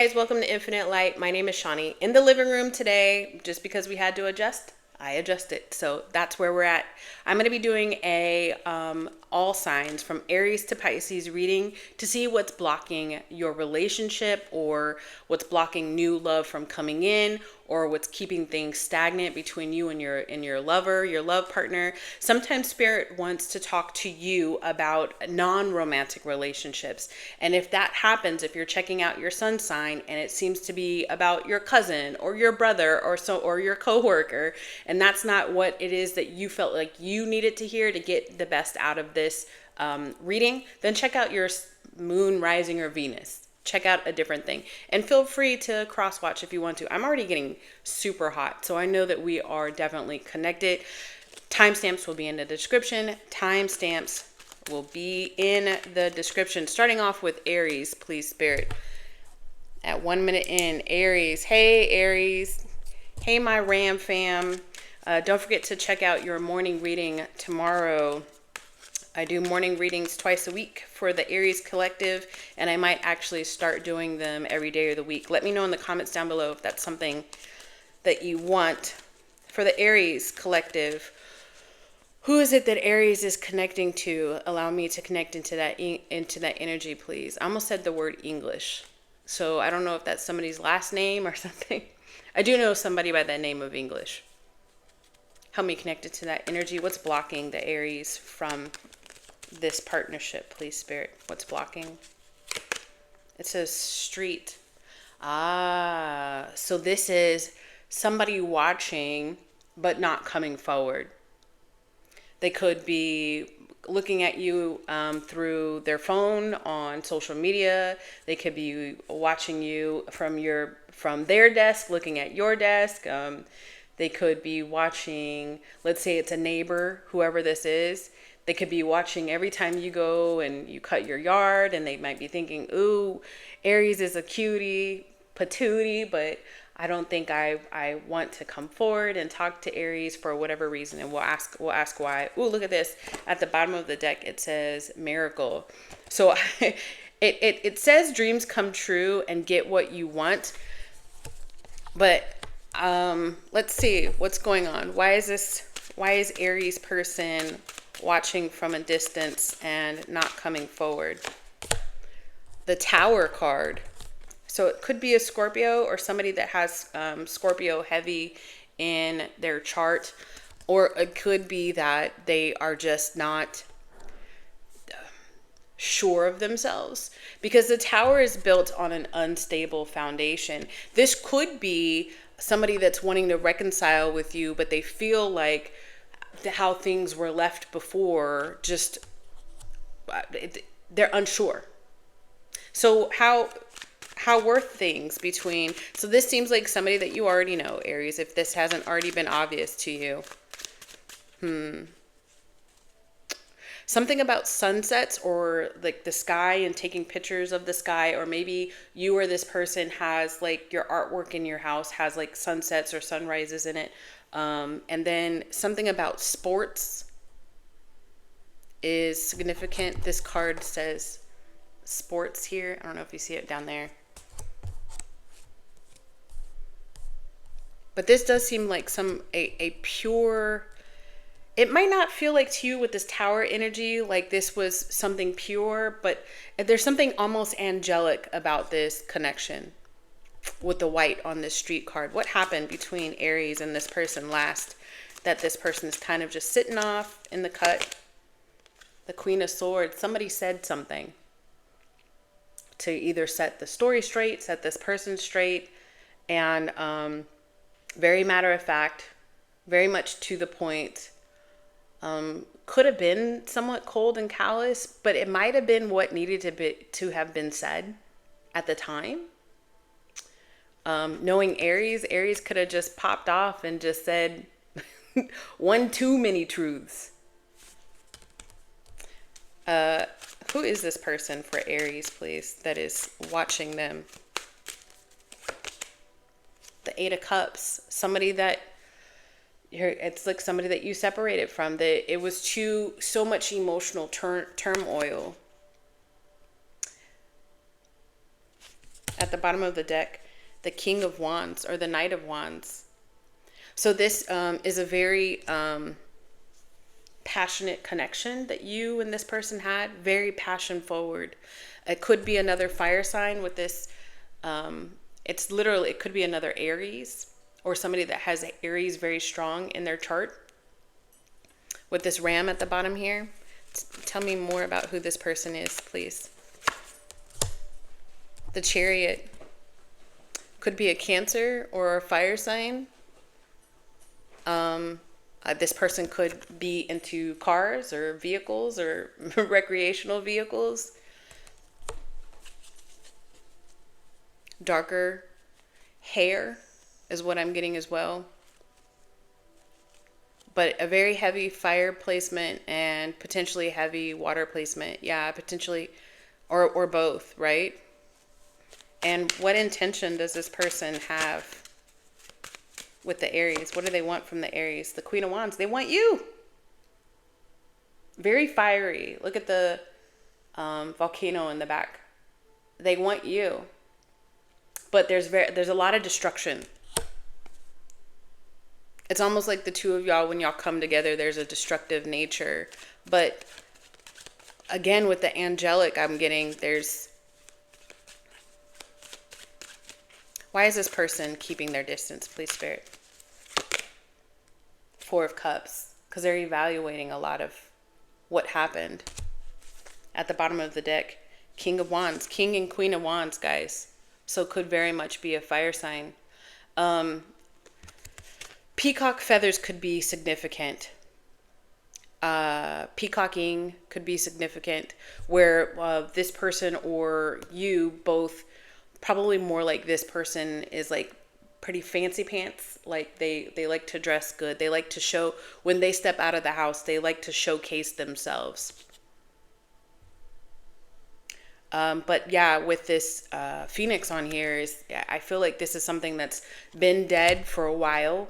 Guys, welcome to Infinite Light. My name is Shawnee. In the living room today, just because we had to adjust, I adjusted. So that's where we're at. I'm going to be doing a all signs from Aries to Pisces reading to see what's blocking your relationship, or what's blocking new love from coming in, or what's keeping things stagnant between you and your lover, your love partner. Sometimes spirit wants to talk to you about non-romantic relationships. And if that happens, if you're checking out your sun sign and it seems to be about your cousin or your brother or your coworker, and that's not what it is that you felt like you needed to hear to get the best out of this reading, then check out your moon, rising, or Venus. Check out a different thing, and feel free to cross watch if you want to. I'm already getting super hot, so I know that we are definitely connected. Timestamps will be in the description. Timestamps will be in the description. Starting off with Aries, please, Spirit. At 1 minute in, Aries. Hey, Aries. Hey, my Ram fam. Don't forget to check out your morning reading tomorrow. I do morning readings twice a week for the Aries Collective, and I might actually start doing them every day of the week. Let me know in the comments down below if that's something that you want. For the Aries Collective, who is it that Aries is connecting to? Allow me to connect into that energy, please. I almost said the word English, so I don't know if that's somebody's last name or something. I do know somebody by that name of English. Help me connect it to that energy. What's blocking the Aries from this partnership, please, Spirit? What's blocking? It says street. So this is somebody watching but not coming forward. They could be looking at you through their phone on social media. They could be watching you from their desk, looking at your desk. They could be watching, let's say it's a neighbor, whoever this is. They could be watching every time you go and you cut your yard, and they might be thinking, ooh, Aries is a cutie, patootie, but I don't think I want to come forward and talk to Aries for whatever reason. And we'll ask why. Ooh, look at this. At the bottom of the deck, it says miracle. So it says dreams come true and get what you want. But let's see what's going on. Why is Aries person watching from a distance and not coming forward? The Tower card. So it could be a Scorpio or somebody that has Scorpio heavy in their chart, or it could be that they are just not sure of themselves, because the Tower is built on an unstable foundation. This could be somebody that's wanting to reconcile with you, but they feel like how things were left before, just they're unsure. So how were things between? So this seems like somebody that you already know, Aries, if this hasn't already been obvious to you. Something about sunsets, or like the sky and taking pictures of the sky, or maybe you or this person has like your artwork in your house has like sunsets or sunrises in it. And then something about sports is significant. This card says sports here. I don't know if you see it down there. But this does seem like a pure, it might not feel like to you with this Tower energy like this was something pure, but there's something almost angelic about this connection with the white on this street card. What happened between Aries and this person last that this person is kind of just sitting off in the cut? The Queen of Swords. Somebody said something to either set the story straight, set this person straight, and very matter of fact, very much to the point. Could have been somewhat cold and callous, but it might have been what needed to have been said at the time. Knowing Aries could have just popped off and just said one too many truths. Who is this person for Aries, please, that is watching them? The Eight of Cups. Somebody that it's like somebody that you separated from, that it was so much emotional turmoil. At the bottom of the deck, the King of Wands or the Knight of Wands. So this is a very passionate connection that you and this person had. Very passion forward. It could be another fire sign with this. It could be another Aries or somebody that has Aries very strong in their chart. With this ram at the bottom here. Tell me more about who this person is, please. The Chariot. Could be a Cancer or a fire sign. This person could be into cars or vehicles or recreational vehicles. Darker hair is what I'm getting as well. But a very heavy fire placement and potentially heavy water placement. Yeah, potentially, or both, right? And what intention does this person have with the Aries? What do they want from the Aries? The Queen of Wands. They want you. Very fiery. Look at the volcano in the back. They want you. But there's a lot of destruction. It's almost like the two of y'all, when y'all come together, there's a destructive nature. But again, with the angelic, I'm getting why is this person keeping their distance, please, Spirit? Four of Cups. Because they're evaluating a lot of what happened. At the bottom of the deck, King of Wands. King and Queen of Wands, guys. So could very much be a fire sign. Peacock feathers could be significant. Peacocking could be significant. Where this person or you both, probably more like this person is like pretty fancy pants. Like they like to dress good. They like to show, when they step out of the house, they like to showcase themselves. But yeah, with this Phoenix on here, I feel like this is something that's been dead for a while.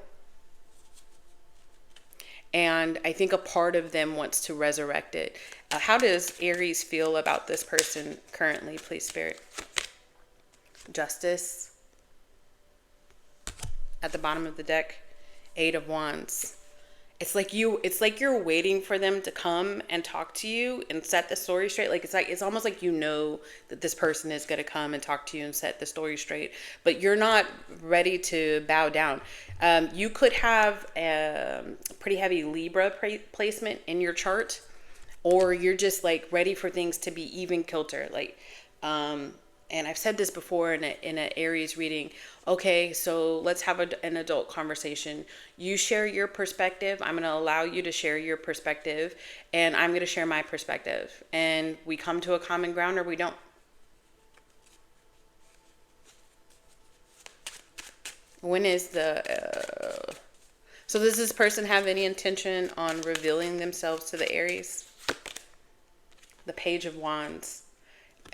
And I think a part of them wants to resurrect it. How does Aries feel about this person currently, please, Spirit? Justice. At the bottom of the deck, Eight of Wands. It's like you're waiting for them to come and talk to you and set the story straight. It's almost like you know that this person is going to come and talk to you and set the story straight, but you're not ready to bow down. You could have a pretty heavy Libra placement in your chart, or you're just like ready for things to be even kilter. And I've said this before in an Aries reading. Okay, so let's have an adult conversation. You share your perspective. I'm going to allow you to share your perspective, and I'm going to share my perspective. And we come to a common ground, or we don't. When is the... So does this person have any intention on revealing themselves to the Aries? The Page of Wands.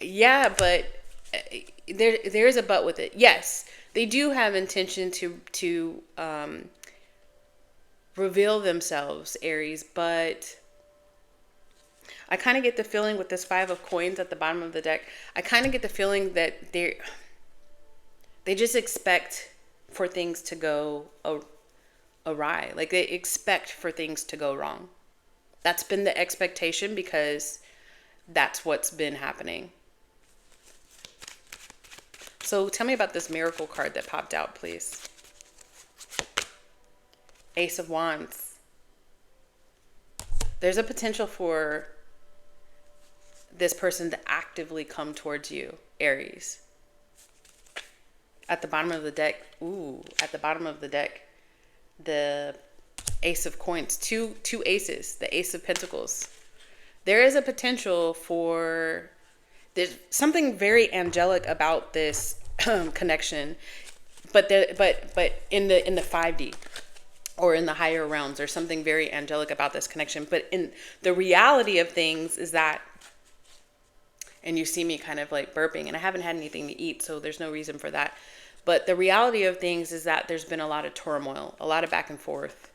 Yeah, but... There is a but with it. Yes, they do have intention to reveal themselves, Aries, but I kind of get the feeling with this Five of Coins at the bottom of the deck, I kind of get the feeling that they just expect for things to go awry. Like they expect for things to go wrong. That's been the expectation because that's what's been happening. So tell me about this miracle card that popped out, please. Ace of Wands. There's a potential for this person to actively come towards you, Aries. At the bottom of the deck, at the bottom of the deck, the Ace of Coins, two aces, the Ace of Pentacles. There is a potential for... There's something very angelic about this connection, but in the 5D or in the higher realms, there's something very angelic about this connection. But in the reality of things is that, and you see me kind of like burping, and I haven't had anything to eat, so there's no reason for that. But the reality of things is that there's been a lot of turmoil, a lot of back and forth.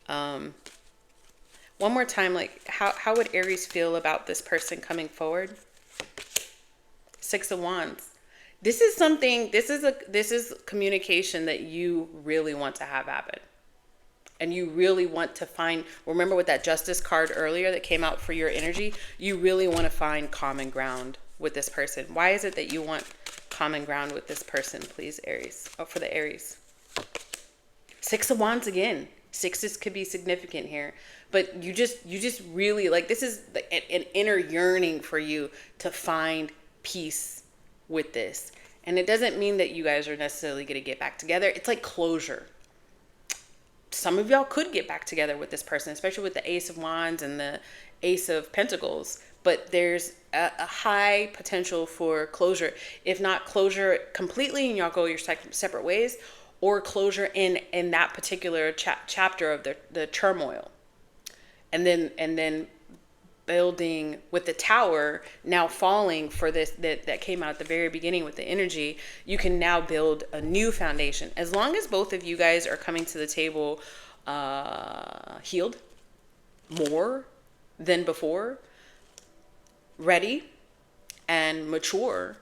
One more time, like how would Aries feel about this person coming forward? Six of Wands. This is something, this is communication that you really want to have happen. And you really want to find, remember with that Justice card earlier that came out for your energy, you really want to find common ground with this person. Why is it that you want common ground with this person, please, Aries? Oh, for the Aries. Six of Wands again. Sixes could be significant here, but you just really, like, this is an inner yearning for you to find peace with this. And it doesn't mean that you guys are necessarily going to get back together. It's like closure. Some of y'all could get back together with this person, especially with the Ace of Wands and the Ace of Pentacles. But there's a high potential for closure. If not closure completely and y'all go your separate ways, or closure in that particular chapter of the turmoil. And then building with the Tower now falling for this, that came out at the very beginning with the energy, you can now build a new foundation. As long as both of you guys are coming to the table healed more than before, ready and mature,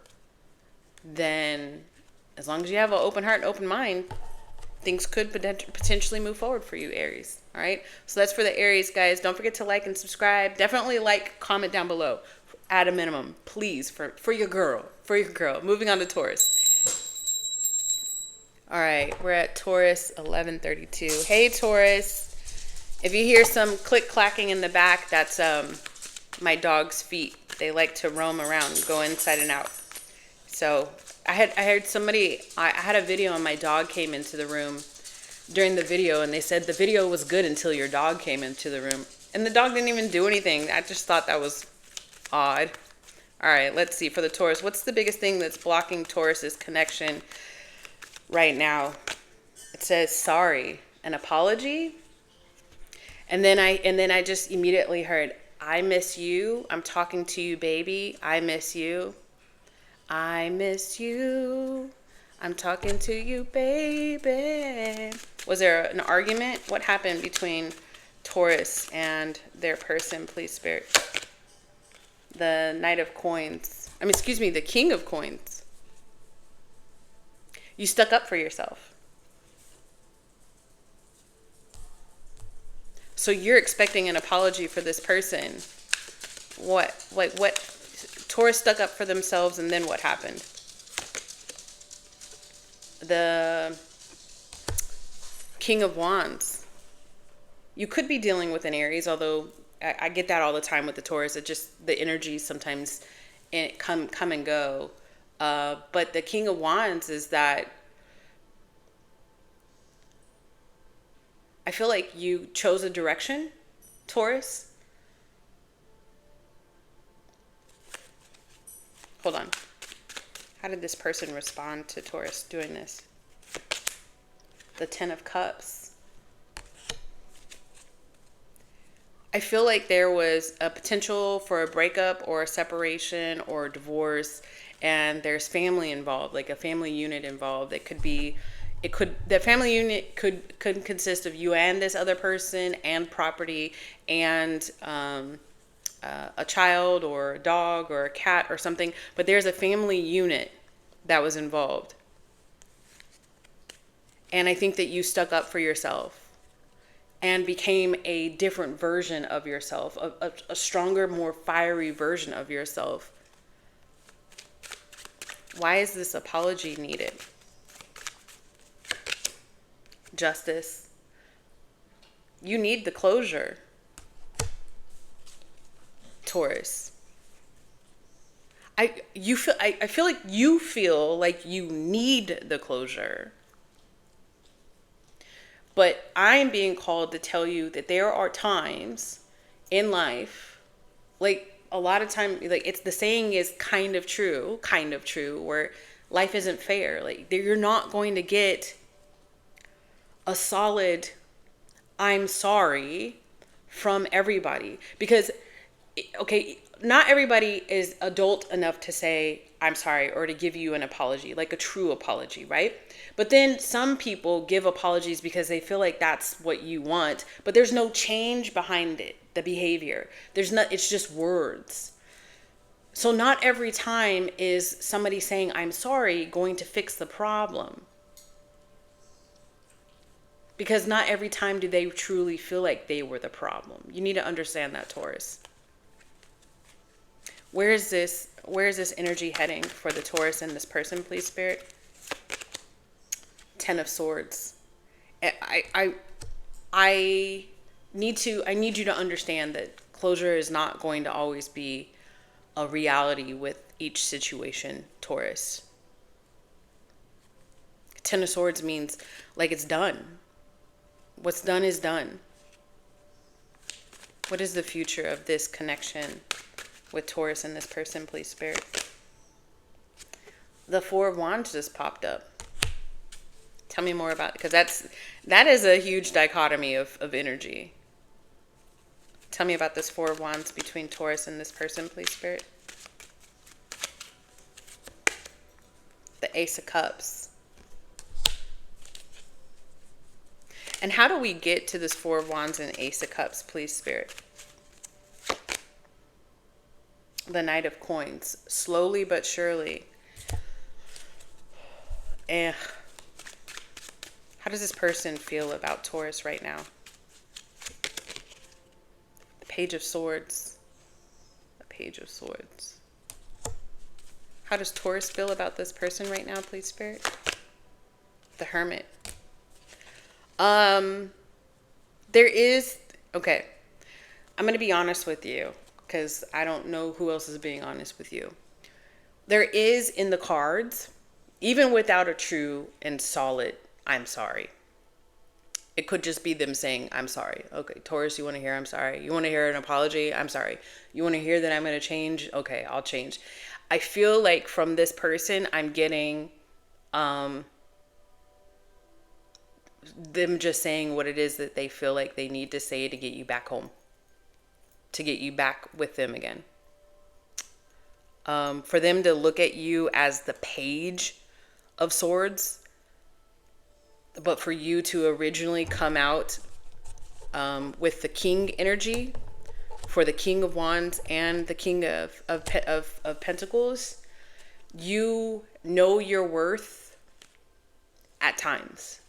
then as long as you have an open heart and open mind, things could potentially move forward for you, Aries. All right. So that's for the Aries, guys. Don't forget to like and subscribe. Definitely like, comment down below at a minimum, please, for your girl, Moving on to Taurus. All right. We're at Taurus 1132. Hey, Taurus. If you hear some click clacking in the back, that's my dog's feet. They like to roam around, go inside and out. So I heard somebody, I had a video and my dog came into the room during the video, and they said the video was good until your dog came into the room. And the dog didn't even do anything. I just thought that was odd. All right, let's see. For the Taurus, what's the biggest thing that's blocking Taurus's connection right now? It says sorry, an apology. And then I just immediately heard, I miss you. I'm talking to you, baby. I miss you. I miss you. I'm talking to you, baby. Was there an argument? What happened between Taurus and their person, please, Spirit? The Knight of Coins. The King of Coins. You stuck up for yourself. So you're expecting an apology for this person. What? Taurus stuck up for themselves, and then what happened? The King of Wands. You could be dealing with an Aries, although I get that all the time with the Taurus. It just, the energies sometimes come and go. But the King of Wands is that I feel like you chose a direction, Taurus. Hold on. How did this person respond to Taurus doing this? The Ten of Cups. I feel like there was a potential for a breakup or a separation or a divorce, and there's family involved, like a family unit involved. The family unit could consist of you and this other person and property and a child or a dog or a cat or something, but there's a family unit that was involved. And I think that you stuck up for yourself and became a different version of yourself, a stronger, more fiery version of yourself. Why is this apology needed? Justice. You need the closure, Taurus. I feel like you feel like you need the closure. But I'm being called to tell you that there are times in life, like a lot of time, like it's the saying is kind of true, where life isn't fair. Like you're not going to get a solid I'm sorry from everybody, because okay, not everybody is adult enough to say I'm sorry or to give you an apology, like a true apology, right? But then some people give apologies because they feel like that's what you want, but there's no change behind it, the behavior. It's just words. So not every time is somebody saying, I'm sorry, going to fix the problem. Because not every time do they truly feel like they were the problem. You need to understand that, Taurus. Where is this energy heading for the Taurus and this person, please, Spirit? Ten of Swords. I need you to understand that closure is not going to always be a reality with each situation, Taurus. Ten of Swords means like it's done. What's done is done. What is the future of this connection with Taurus and this person, please, Spirit? The Four of Wands just popped up. Tell me more about it, because that is a huge dichotomy of energy. Tell me about this Four of Wands between Taurus and this person, please, Spirit. The Ace of Cups. And how do we get to this Four of Wands and Ace of Cups, please, Spirit? The Knight of Coins. Slowly but surely. How does this person feel about Taurus right now? The Page of Swords. The Page of Swords. How does Taurus feel about this person right now, please, Spirit? The Hermit. Okay. I'm going to be honest with you, because I don't know who else is being honest with you. There is in the cards, even without a true and solid I'm sorry. It could just be them saying, I'm sorry. Okay, Taurus, you want to hear I'm sorry? You want to hear an apology? I'm sorry. You want to hear that I'm going to change? Okay, I'll change. I feel like from this person, I'm getting them just saying what it is that they feel like they need to say to get you back home, to get you back with them again. For them to look at you as the Page of Swords, but for you to originally come out with the King energy, for the King of Wands and the King of Pentacles, you know your worth at times.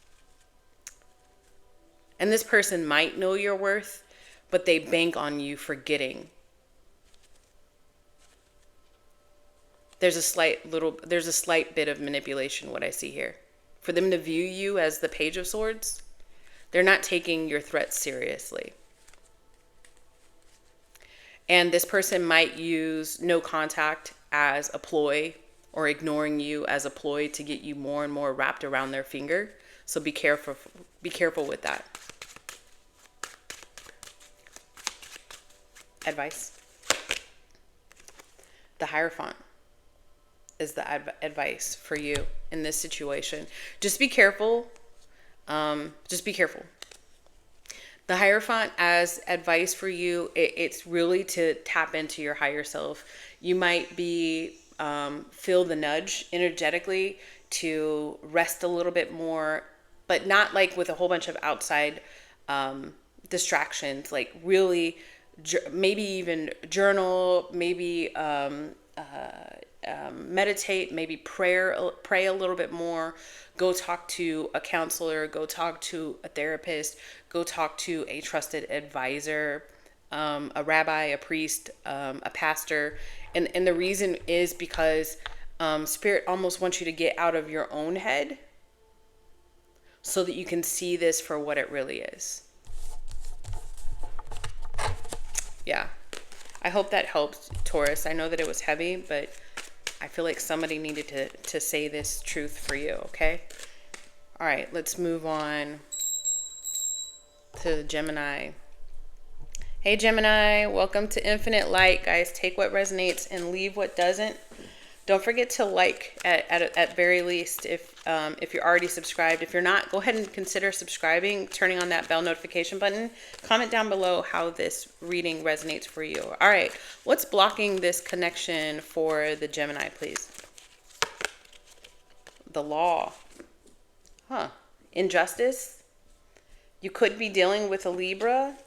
And this person might know your worth, but they bank on you forgetting. There's a slight bit of manipulation, what I see here. For them to view you as the Page of Swords, they're not taking your threats seriously. And this person might use no contact as a ploy, or ignoring you as a ploy to get you more and more wrapped around their finger. So be careful with that. Advice. The Hierophant is the advice for you in this situation. Just be careful. Just be careful. The Hierophant as advice for you, it's really to tap into your higher self. You might be feel the nudge energetically to rest a little bit more, but not like with a whole bunch of outside distractions. Like really, maybe even journal, maybe meditate, maybe pray a little bit more. Go talk to a counselor, go talk to a therapist, go talk to a trusted advisor, a rabbi, a priest, a pastor. And the reason is because Spirit almost wants you to get out of your own head so that you can see this for what it really is. Yeah. I hope that helped, Taurus. I know that it was heavy, but I feel like somebody needed to say this truth for you, okay? All right, let's move on to Gemini. Hey, Gemini, welcome to Infinite Light, guys. Take what resonates and leave what doesn't. Don't forget to like at very least if you're already subscribed. If you're not, go ahead and consider subscribing, turning on that bell notification button. Comment down below how this reading resonates for you. All right, what's blocking this connection for the Gemini, please? The Law. Injustice. You could be dealing with a Libra,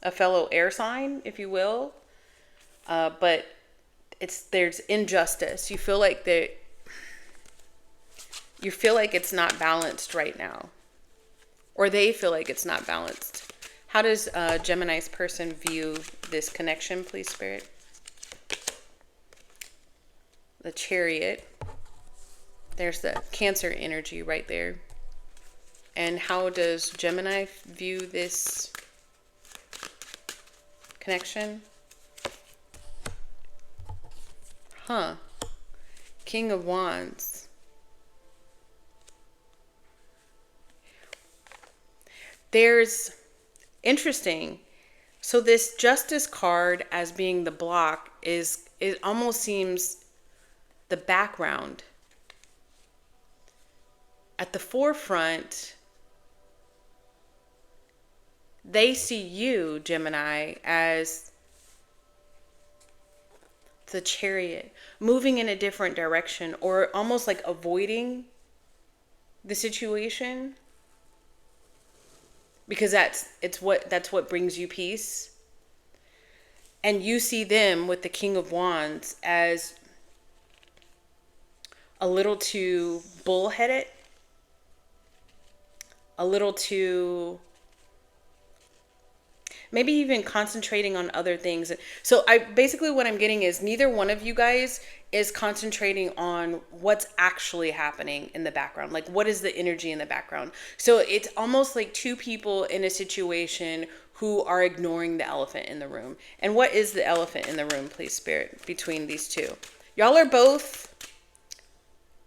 a fellow air sign, if you will. But there's injustice. You feel like it's not balanced right now, or they feel like it's not balanced. How does Gemini's person view this connection, please, Spirit? The Chariot. There's the Cancer energy right there. And how does Gemini view this connection? King of Wands. There's interesting. So this Justice card as being the block it almost seems the background. At the forefront, they see you, Gemini, as the Chariot, moving in a different direction, or almost like avoiding the situation, because that's what brings you peace. And you see them with the King of Wands as a little too bullheaded, a little too, maybe even concentrating on other things. So what I'm getting is neither one of you guys is concentrating on what's actually happening in the background. Like, what is the energy in the background? So it's almost like two people in a situation who are ignoring the elephant in the room. And what is the elephant in the room, please, Spirit, between these two? Y'all are both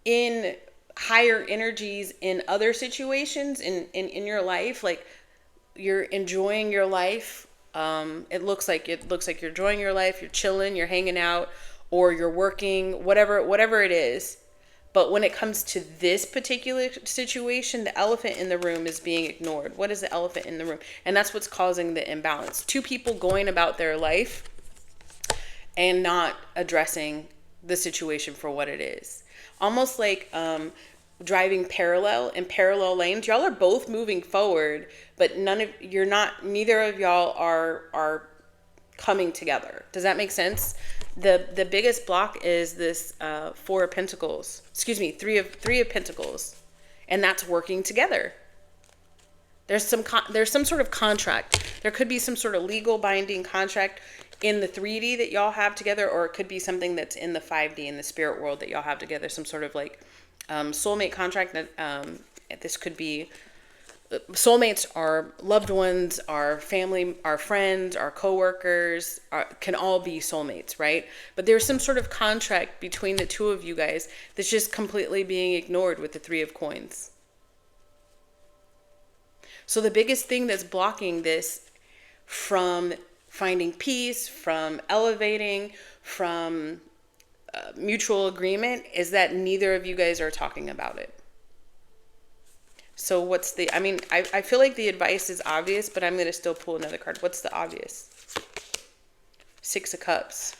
in higher energies in other situations in your life. Like, you're enjoying your life. It looks like you're enjoying your life. You're chilling, you're hanging out, or you're working, whatever it is. But when it comes to this particular situation, the elephant in the room is being ignored. What is the elephant in the room? And that's what's causing the imbalance. Two people going about their life and not addressing the situation for what it is. Almost like driving in parallel lanes. Y'all are both moving forward, but neither of y'all are coming together. Does that make sense? The biggest block is this Three of Pentacles, and that's working together. There's some sort of contract. There could be some sort of legal binding contract in the 3D that y'all have together, or it could be something that's in the 5D in the spirit world that y'all have together. Some sort of like soulmate contract. That this could be. Soulmates are loved ones, our family, our friends, our coworkers, can all be soulmates, right? But there's some sort of contract between the two of you guys that's just completely being ignored with the Three of Coins. So the biggest thing that's blocking this from finding peace, from elevating, from mutual agreement is that neither of you guys are talking about it. So I feel like the advice is obvious, but I'm going to still pull another card. What's the obvious? Six of Cups.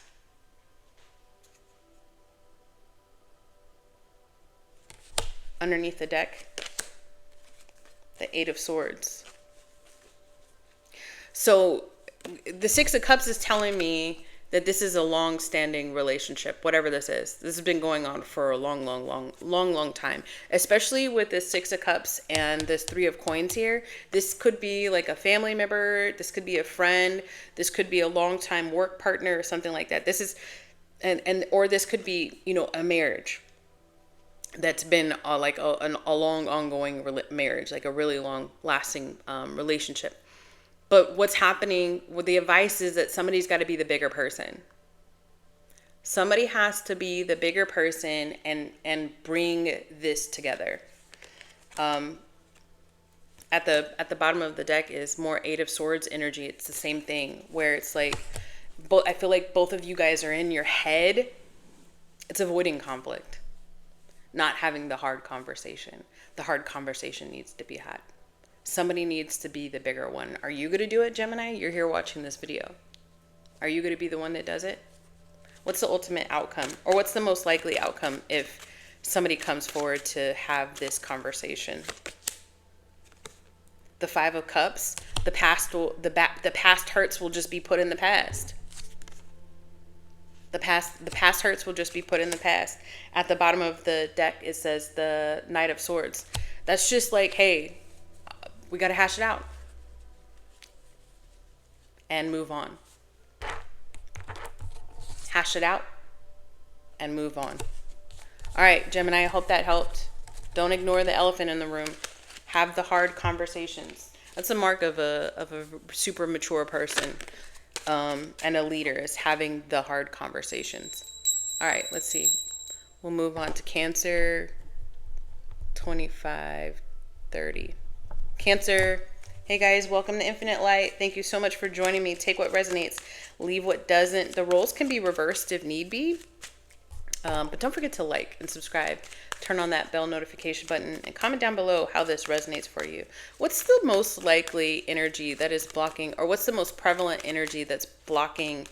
Underneath the deck, the Eight of Swords. So the Six of Cups is telling me that this is a long-standing relationship, whatever this is. This has been going on for a long time. Especially with this Six of Cups and this Three of Coins here. This could be like a family member. This could be a friend. This could be a long-time work partner or something like that. This is, or this could be, a marriage that's been like a long ongoing marriage, like a really long-lasting relationship. But what's happening with the advice is that somebody's got to be the bigger person. Somebody has to be the bigger person and bring this together. At the bottom of the deck is more Eight of Swords energy. It's the same thing where it's like, I feel like both of you guys are in your head. It's avoiding conflict, not having the hard conversation. The hard conversation needs to be had. Somebody needs to be the bigger one. Are you going to do it, Gemini? You're here watching this video. Are you going to be the one that does it? What's the ultimate outcome? Or what's the most likely outcome if somebody comes forward to have this conversation? The Five of Cups. The past hurts will just be put in the past. The past hurts will just be put in the past. At the bottom of the deck, it says the Knight of Swords. That's just like, hey, we got to hash it out and move on. Hash it out and move on. All right, Gemini, I hope that helped. Don't ignore the elephant in the room. Have the hard conversations. That's a mark of a super mature person and a leader, is having the hard conversations. All right, let's see. We'll move on to Cancer. 25, 30. Cancer. Hey guys, welcome to Infinite Light. Thank you so much for joining me. Take what resonates, leave what doesn't. The roles can be reversed if need be. But don't forget to like and subscribe. Turn on that bell notification button and comment down below how this resonates for you. What's the most likely energy that is blocking, or what's the most prevalent energy that's blocking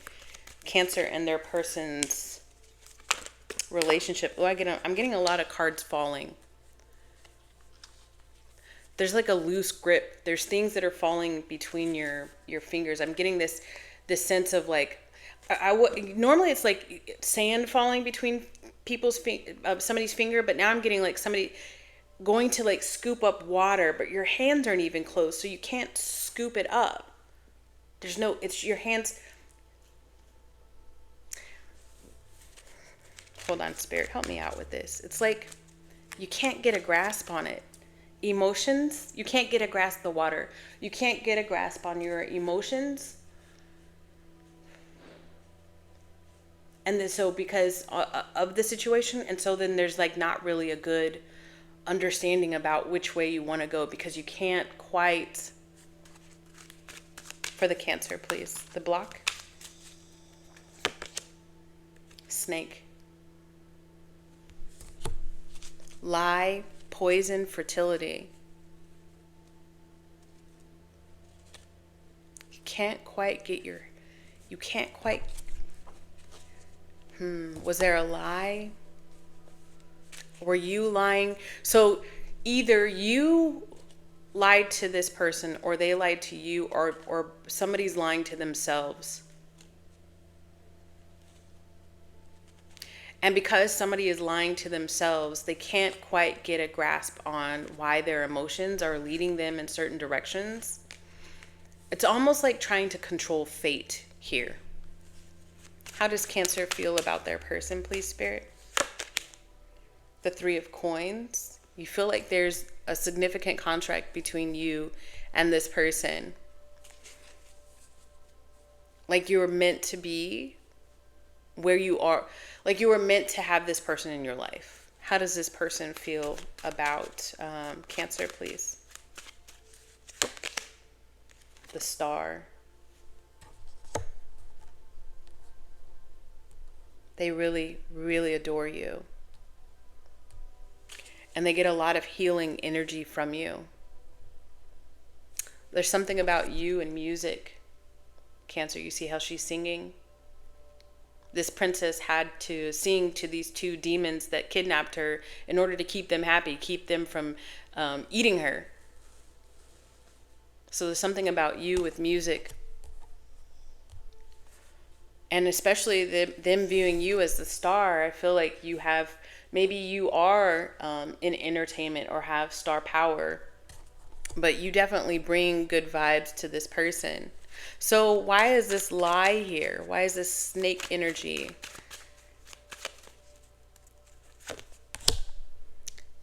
Cancer and their person's relationship? Oh, I'm getting a lot of cards falling. There's like a loose grip. There's things that are falling between your fingers. I'm getting this sense of like, normally it's like sand falling between somebody's finger, but now I'm getting like somebody going to like scoop up water, but your hands aren't even closed, so you can't scoop it up. It's your hands. Hold on, Spirit, help me out with this. It's like you can't get a grasp on it. Emotions, you can't get a grasp of the water. You can't get a grasp on your emotions. And then, so because of the situation, and so then there's like not really a good understanding about which way you want to go, because you can't quite. For the Cancer, please. The block. Snake. Lie, poison, fertility. You can't quite. Was there a lie? Were you lying? So either you lied to this person, or they lied to you, or somebody's lying to themselves. And because somebody is lying to themselves, they can't quite get a grasp on why their emotions are leading them in certain directions. It's almost like trying to control fate here. How does Cancer feel about their person, please, Spirit? The Three of Coins. You feel like there's a significant contract between you and this person. Like you were meant to be where you are. Like you were meant to have this person in your life. How does this person feel about Cancer, please? The Star. They really, really adore you. And they get a lot of healing energy from you. There's something about you and music, Cancer. You see how she's singing? This princess had to sing to these two demons that kidnapped her in order to keep them happy, keep them from eating her. So there's something about you with music. And especially them viewing you as the star. I feel like maybe you are in entertainment or have star power, but you definitely bring good vibes to this person. So why is this lie here? Why is this snake energy?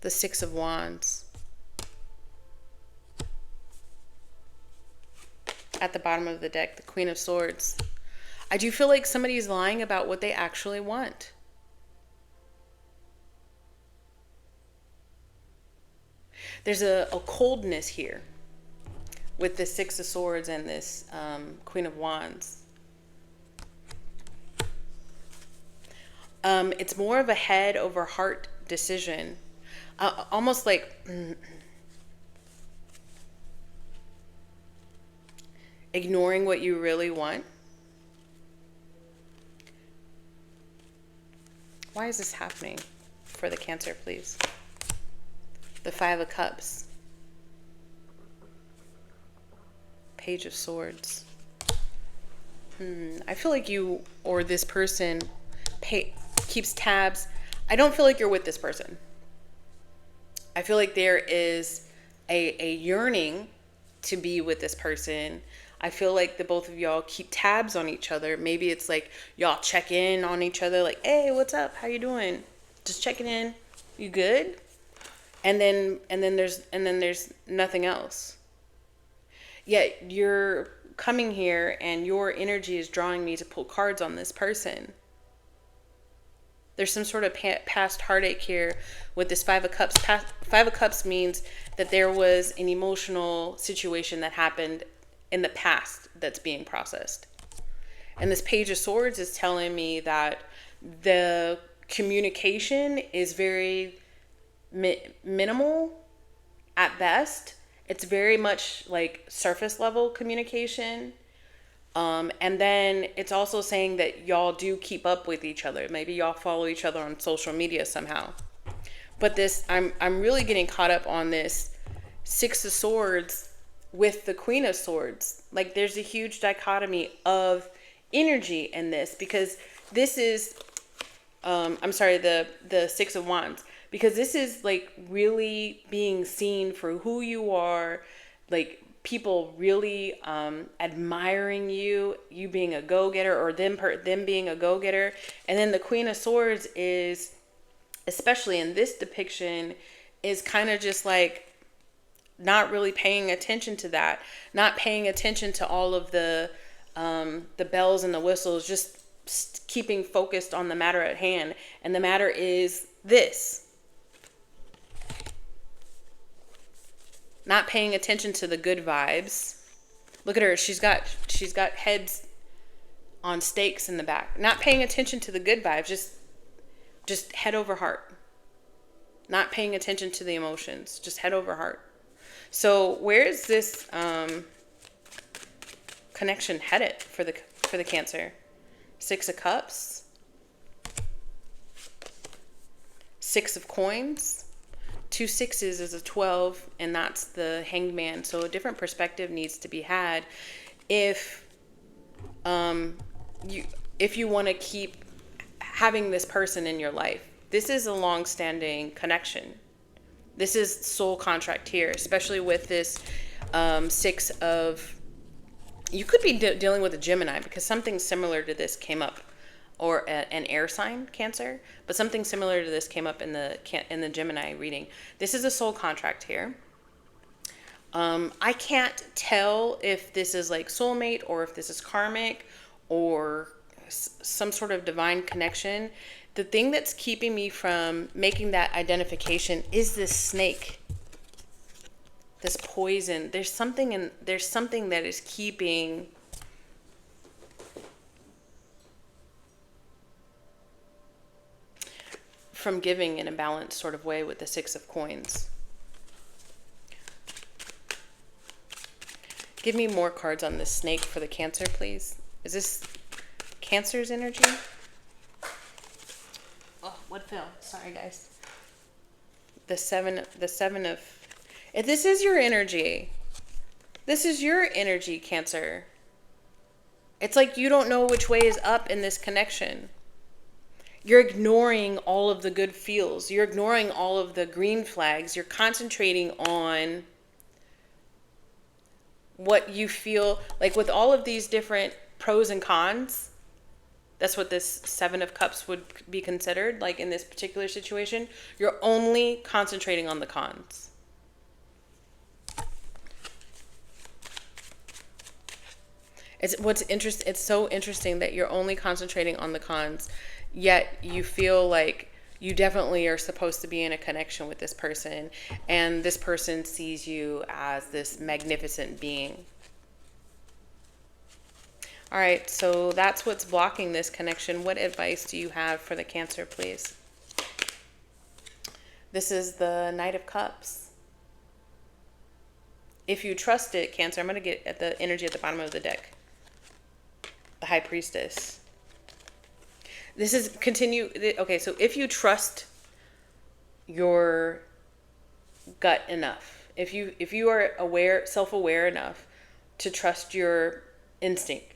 The Six of Wands. At the bottom of the deck, the Queen of Swords. I do feel like somebody's lying about what they actually want. There's a coldness here with the Six of Swords and this Queen of Wands. It's more of a head over heart decision. Almost like ignoring what you really want. Why is this happening for the Cancer, please? The Five of Cups. Page of Swords. I feel like you or this person keeps tabs. I don't feel like you're with this person. I feel like there is a yearning to be with this person. I feel like the both of y'all keep tabs on each other. Maybe it's like y'all check in on each other, like, hey, what's up? How you doing? Just checking in. You good? And then there's nothing else. Yet you're coming here and your energy is drawing me to pull cards on this person. There's some sort of past heartache here with this Five of Cups. Five of Cups means that there was an emotional situation that happened in the past that's being processed. And this Page of Swords is telling me that the communication is very minimal at best. It's very much like surface level communication. And then it's also saying that y'all do keep up with each other. Maybe y'all follow each other on social media somehow. But this, I'm really getting caught up on this Six of Swords with the Queen of Swords. Like there's a huge dichotomy of energy in this, because this is, the Six of Wands, because this is like really being seen for who you are, like people really admiring you being a go-getter, or them being a go-getter. And then the Queen of Swords is, especially in this depiction, is kind of just like not really paying attention to that, not paying attention to all of the bells and the whistles, just keeping focused on the matter at hand. And the matter is this. Not paying attention to the good vibes. Look at her. She's got heads on stakes in the back. Not paying attention to the good vibes. Just head over heart. Not paying attention to the emotions. Just head over heart. So where is this connection headed for the Cancer? Six of Cups. Six of Coins. 2 sixes is a 12, and that's the Hanged Man. So a different perspective needs to be had if you want to keep having this person in your life. This is a long-standing connection. This is soul contract here, especially with this six of. You could be dealing with a Gemini, because something similar to this came up. Or an air sign, Cancer, but something similar to this came up in the Gemini reading. This is a soul contract here. I can't tell if this is like soulmate, or if this is karmic, or some sort of divine connection. The thing that's keeping me from making that identification is this snake, this poison. There's something that is keeping from giving in a balanced sort of way with the Six of Coins. Give me more cards on this snake for the Cancer, please. Is this Cancer's energy? Oh, what fell? Sorry, guys. The seven of. If this is your energy. This is your energy, Cancer. It's like you don't know which way is up in this connection. You're ignoring all of the good feels. You're ignoring all of the green flags. You're concentrating on what you feel like with all of these different pros and cons. That's what this Seven of Cups would be considered, like in this particular situation. You're only concentrating on the cons. It's so interesting that you're only concentrating on the cons. Yet you feel like you definitely are supposed to be in a connection with this person, and this person sees you as this magnificent being. All right, so that's what's blocking this connection. What advice do you have for the Cancer, please? This is the Knight of Cups. If you trust it, Cancer, I'm going to get at the energy at the bottom of the deck. The High Priestess. This is okay, so if you trust your gut enough, if you are self-aware enough to trust your instinct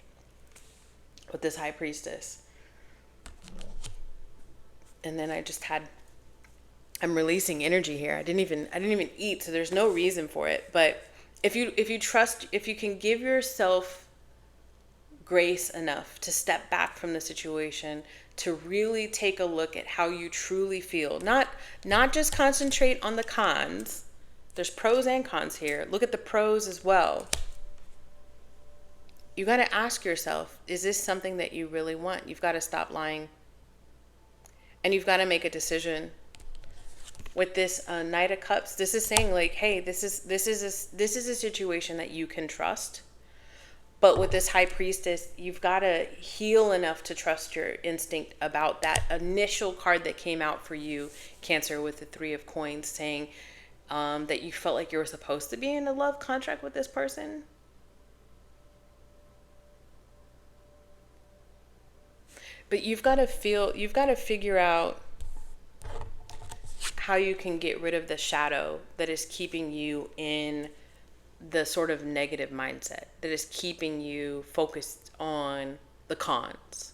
with this High Priestess, And then I'm releasing energy here. I didn't even eat, so there's no reason for it. But if you can give yourself grace enough to step back from the situation, to really take a look at how you truly feel, not just concentrate on the cons. There's pros and cons here. Look at the pros as well. You got to ask yourself, is this something that you really want? You've got to stop lying. And you've got to make a decision. With this Knight of Cups, this is saying like, hey, this is a situation that you can trust. But with this High Priestess, you've got to heal enough to trust your instinct about that initial card that came out for you, Cancer, with the Three of Coins, saying that you felt like you were supposed to be in a love contract with this person. But you've got to figure out how you can get rid of the shadow that is keeping you in the sort of negative mindset, that is keeping you focused on the cons.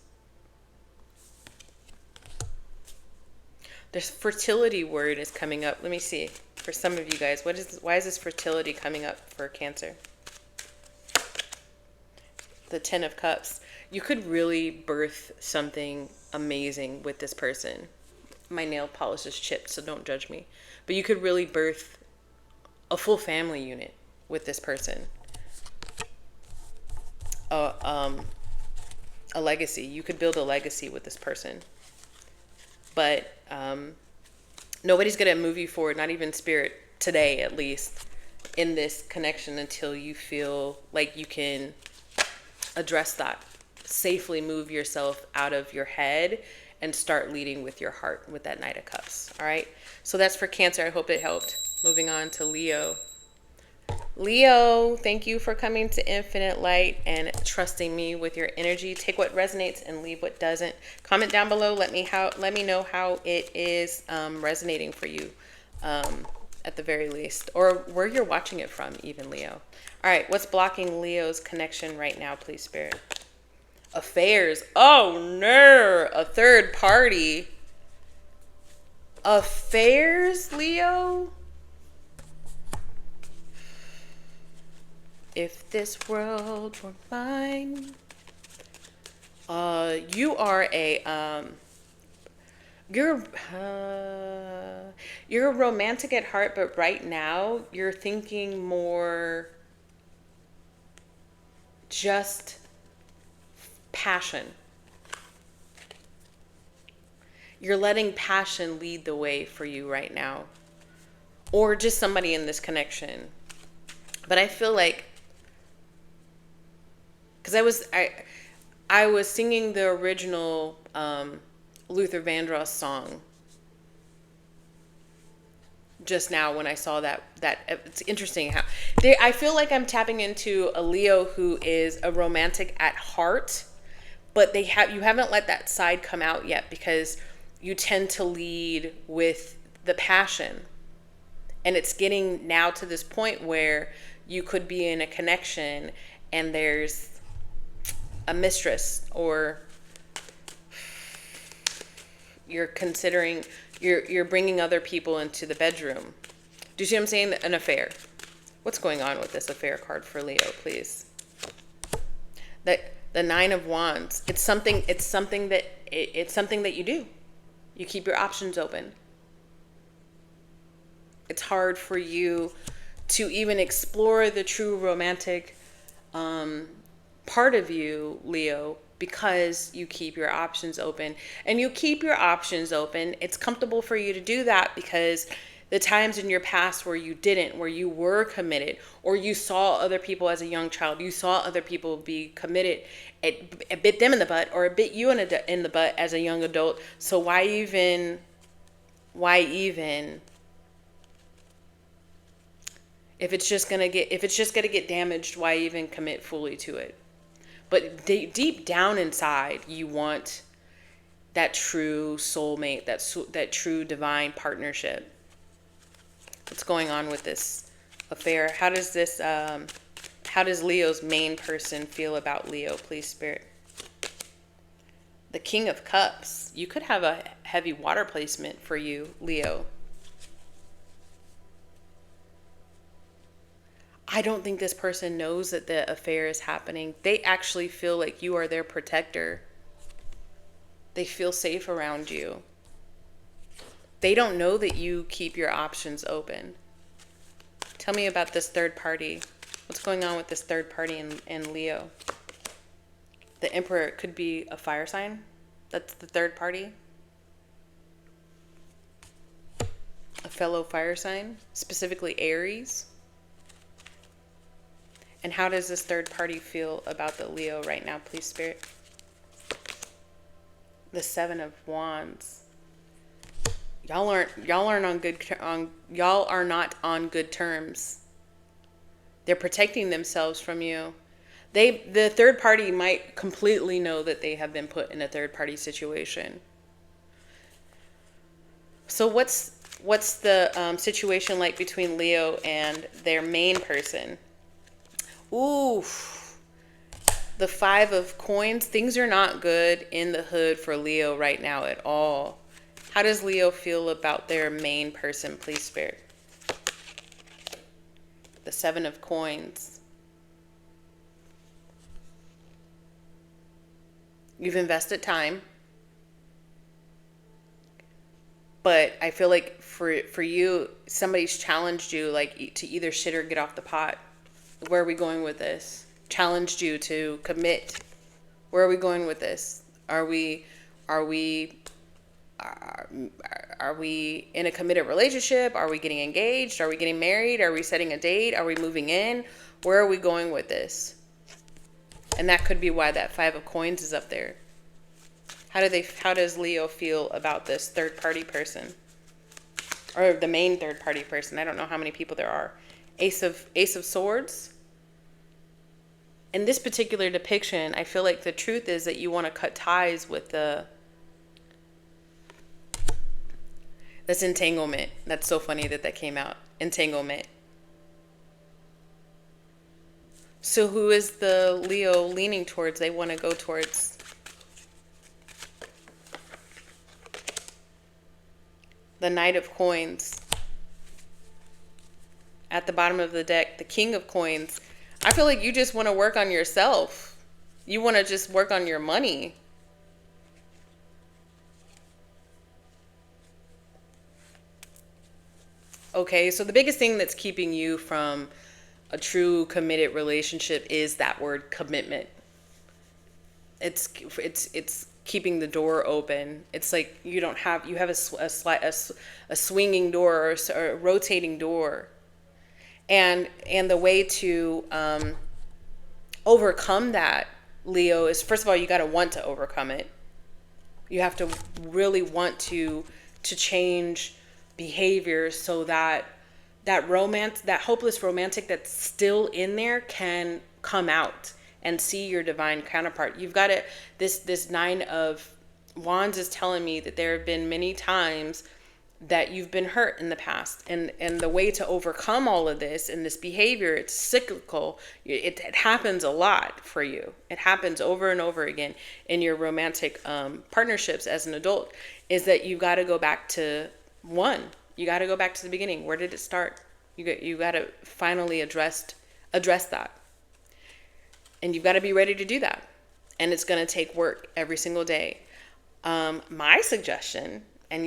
This fertility word is coming up. Let me see. For some of you guys, why is this fertility coming up for Cancer? The Ten of Cups. You could really birth something amazing with this person. My nail polish is chipped, so don't judge me. But you could really birth a full family unit with this person. A legacy. You could build a legacy with this person. But nobody's going to move you forward, not even spirit, today at least, in this connection until you feel like you can address that. Safely move yourself out of your head and start leading with your heart with that Knight of Cups. All right. So that's for Cancer. I hope it helped. Moving on to Leo. Leo, thank you for coming to Infinite Light and trusting me with your energy. Take what resonates and leave what doesn't. Comment down below. Let me know how it is resonating for you, at the very least, or where you're watching it from, even, Leo. All right. What's blocking Leo's connection right now, please, Spirit? Affairs. Oh no, a third party. Affairs, Leo. If this world were mine. You are you're a romantic at heart, but right now you're thinking more just passion. You're letting passion lead the way for you right now, or just somebody in this connection. But I feel like, because I was singing the original Luther Vandross song just now when I saw that it's interesting how I feel like I'm tapping into a Leo who is a romantic at heart, but you haven't let that side come out yet because you tend to lead with the passion. And it's getting now to this point where you could be in a connection and there's a mistress, or you're considering, you're bringing other people into the bedroom. Do you see what I'm saying? An affair. What's going on with this affair card for Leo, please? The Nine of Wands. It's something that you do. You keep your options open. It's hard for you to even explore the true romantic part of you, Leo, because you keep your options open. And you keep your options open. It's comfortable for you to do that because the times in your past where you didn't, where you were committed, or you saw other people as a young child, you saw other people be committed, it bit them in the butt, or it bit you in the butt as a young adult. So why even if it's just gonna get damaged, why even commit fully to it? But deep down inside, you want that true soulmate, that true divine partnership. What's going on with this affair? How does Leo's main person feel about Leo, please, Spirit? The King of Cups. You could have a heavy water placement for you, Leo. I don't think this person knows that the affair is happening. They actually feel like you are their protector. They feel safe around you. They don't know that you keep your options open. Tell me about this third party. What's going on with this third party in Leo? The Emperor could be a fire sign. That's the third party. A fellow fire sign, specifically Aries. And how does this third party feel about the Leo right now, please, Spirit? The Seven of Wands. Y'all are not on good terms. They're protecting themselves from you. The third party might completely know that they have been put in a third party situation. So what's the situation like between Leo and their main person? Ooh, the Five of Coins. Things are not good in the hood for Leo right now at all. How does Leo feel about their main person, please, Spirit? The Seven of Coins. You've invested time. But I feel like for you, somebody's challenged you like to either shit or get off the pot. Where are we going with this? Challenged you to commit. Where are we going with this? Are we in a committed relationship? Are we getting engaged? Are we getting married? Are we setting a date? Are we moving in? Where are we going with this? And that could be why that Five of Coins is up there. How does Leo feel about this third party person? Or the main third party person? I don't know how many people there are. Ace of Swords. In this particular depiction, I feel like the truth is that you want to cut ties with this entanglement. That's so funny that came out. Entanglement. So who is the Leo leaning towards? They want to go towards. The Knight of Coins. At the bottom of the deck, the King of Coins. I feel like you just want to work on yourself. You want to just work on your money. Okay, so the biggest thing that's keeping you from a true committed relationship is that word commitment. It's keeping the door open. It's like you have a swinging door or a rotating door. And the way to overcome that, Leo, is first of all, you got to want to overcome it. You have to really want to change behavior so that romance, that hopeless romantic that's still in there can come out and see your divine counterpart. You've got to, this Nine of Wands is telling me that there have been many times that you've been hurt in the past, and the way to overcome all of this and this behavior, it's cyclical. It happens a lot for you. It happens over and over again in your romantic partnerships as an adult, is that you've got to go back to one. You got to go back to the beginning. Where did it start? You got to finally address that, and you've got to be ready to do that. And it's going to take work every single day. My suggestion. And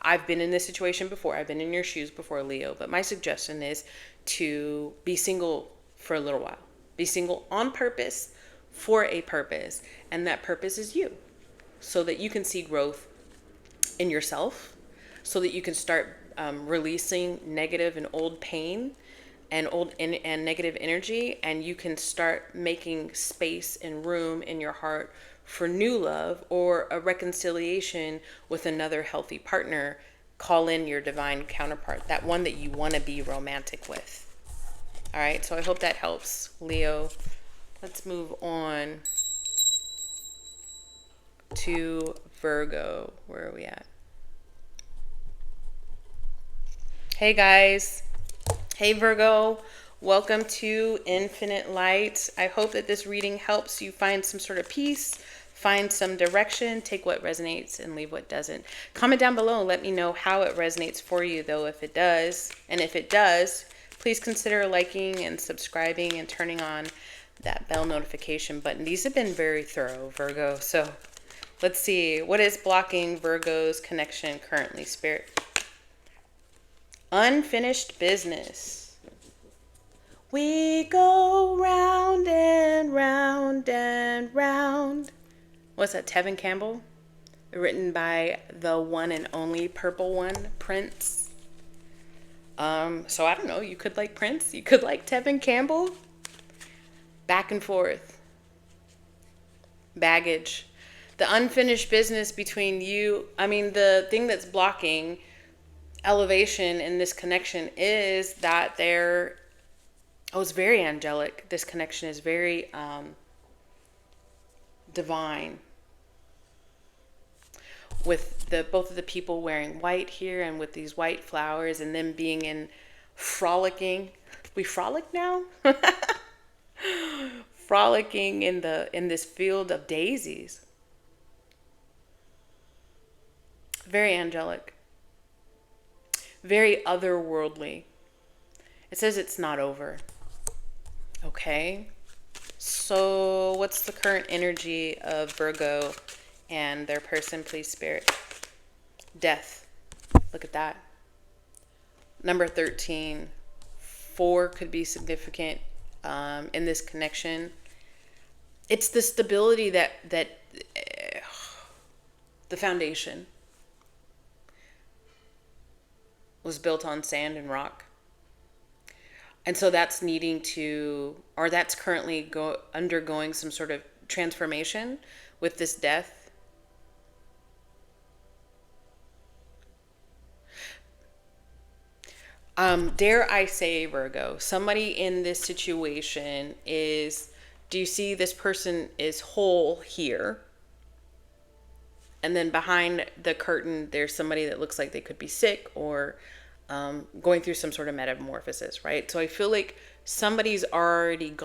I've been in this situation before. I've been in your shoes before, Leo. But my suggestion is to be single for a little while. Be single on purpose, for a purpose. And that purpose is you. So that you can see growth in yourself. So that you can start releasing negative and old pain and negative energy. And you can start making space and room in your heart for new love or a reconciliation with another healthy partner. Call in your divine counterpart, that one that you want to be romantic with. All right, so I hope that helps, Leo. Let's move on to Virgo. Where are we at? Hey guys. Hey Virgo. Welcome to Infinite Light. I hope that this reading helps you find some sort of peace, find some direction, take what resonates and leave what doesn't. Comment down below and let me know how it resonates for you, though, if it does. And if it does, please consider liking and subscribing and turning on that bell notification button. These have been very thorough, Virgo. So let's see. What is blocking Virgo's connection currently, Spirit? Unfinished business. We go round and round and round. What's that, Tevin Campbell? Written by the one and only purple one, Prince. So I don't know, you could like Prince, you could like Tevin Campbell. Back and forth. Baggage. The unfinished business between you, the thing that's blocking elevation in this connection is that it's very angelic. This connection is very divine. With both of the people wearing white here and with these white flowers and them being in frolicking. We frolic now? Frolicking in this field of daisies. Very angelic. Very otherworldly. It says it's not over. Okay. So what's the current energy of Virgo and their person, please, Spirit? Death. Look at that. Number 13. 4 could be significant in this connection. It's the stability that the foundation was built on sand and rock. And so that's that's currently undergoing some sort of transformation with this death. Dare I say, Virgo, somebody in this situation do you see this person is whole here? And then behind the curtain, there's somebody that looks like they could be sick or going through some sort of metamorphosis, right? So I feel like somebody's already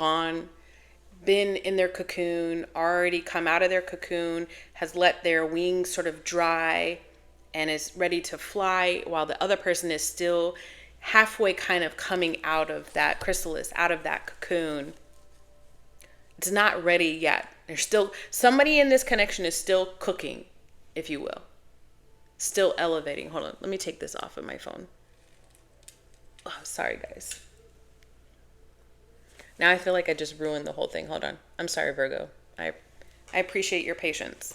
been in their cocoon, already come out of their cocoon, has let their wings sort of dry and is ready to fly, while the other person is still halfway kind of coming out of that chrysalis, out of that cocoon. It's not ready yet. Somebody in this connection is still cooking, if you will. Still elevating. Hold on. Let me take this off of my phone. Oh, sorry, guys. Now I feel like I just ruined the whole thing. Hold on. I'm sorry, Virgo. I appreciate your patience.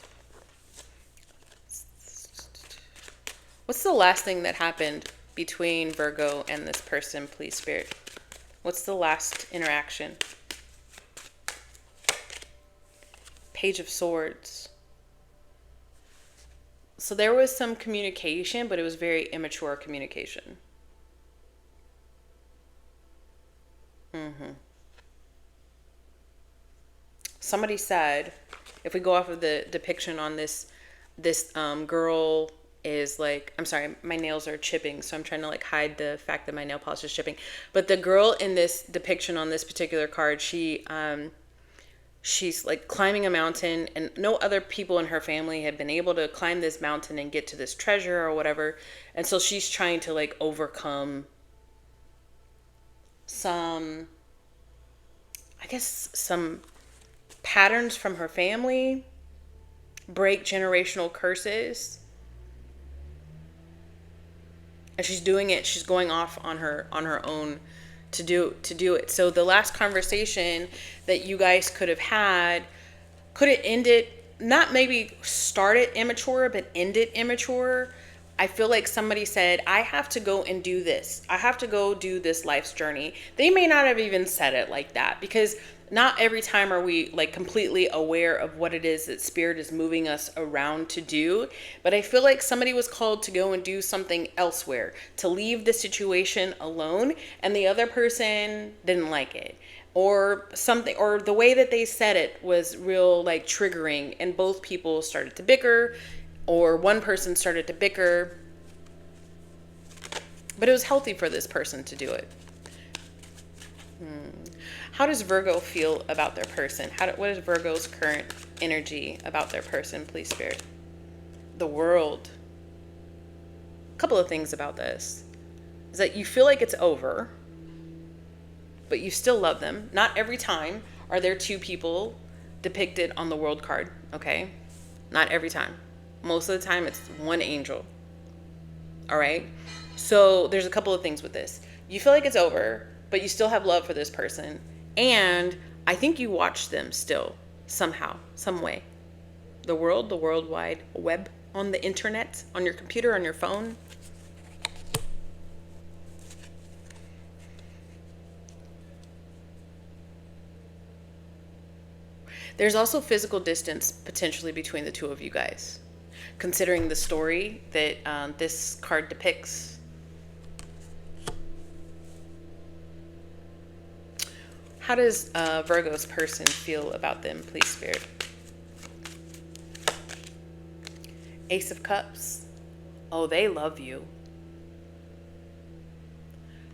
What's the last thing that happened between Virgo and this person, please, Spirit? What's the last interaction? Page of Swords. So there was some communication, but it was very immature communication. Somebody said, if we go off of the depiction on this girl is like, I'm sorry, my nails are chipping, so I'm trying to like hide the fact that my nail polish is chipping. But the girl in this depiction on this particular card, she's like climbing a mountain, and no other people in her family had been able to climb this mountain and get to this treasure or whatever. And so she's trying to like overcome some patterns from her family, break generational curses. And she's doing it. She's going off on her own to do it. So the last conversation that you guys could have had, could it end it, not maybe start it immature, but end it immature? I feel like somebody said, I have to go and do this. I have to go do this life's journey. They may not have even said it like that, because not every time are we like completely aware of what it is that Spirit is moving us around to do. But I feel like somebody was called to go and do something elsewhere, to leave the situation alone, and the other person didn't like it, or something, or the way that they said it was real like triggering, and both people started to bicker, or one person started to bicker. But it was healthy for this person to do it. How does Virgo feel about their person? What is Virgo's current energy about their person, please, Spirit. The World. A couple of things about this is that you feel like it's over, but you still love them. Not every time are there two people depicted on the World card, okay? Not every time. Most of the time it's one angel. All right? So there's a couple of things with this. You feel like it's over, but you still have love for this person. And I think you watch them still, somehow, some way. The world, the World Wide Web, on the internet, on your computer, on your phone. There's also physical distance potentially between the two of you guys, considering the story that this card depicts. How does Virgo's person feel about them, please, Spirit? Ace of Cups. Oh, they love you.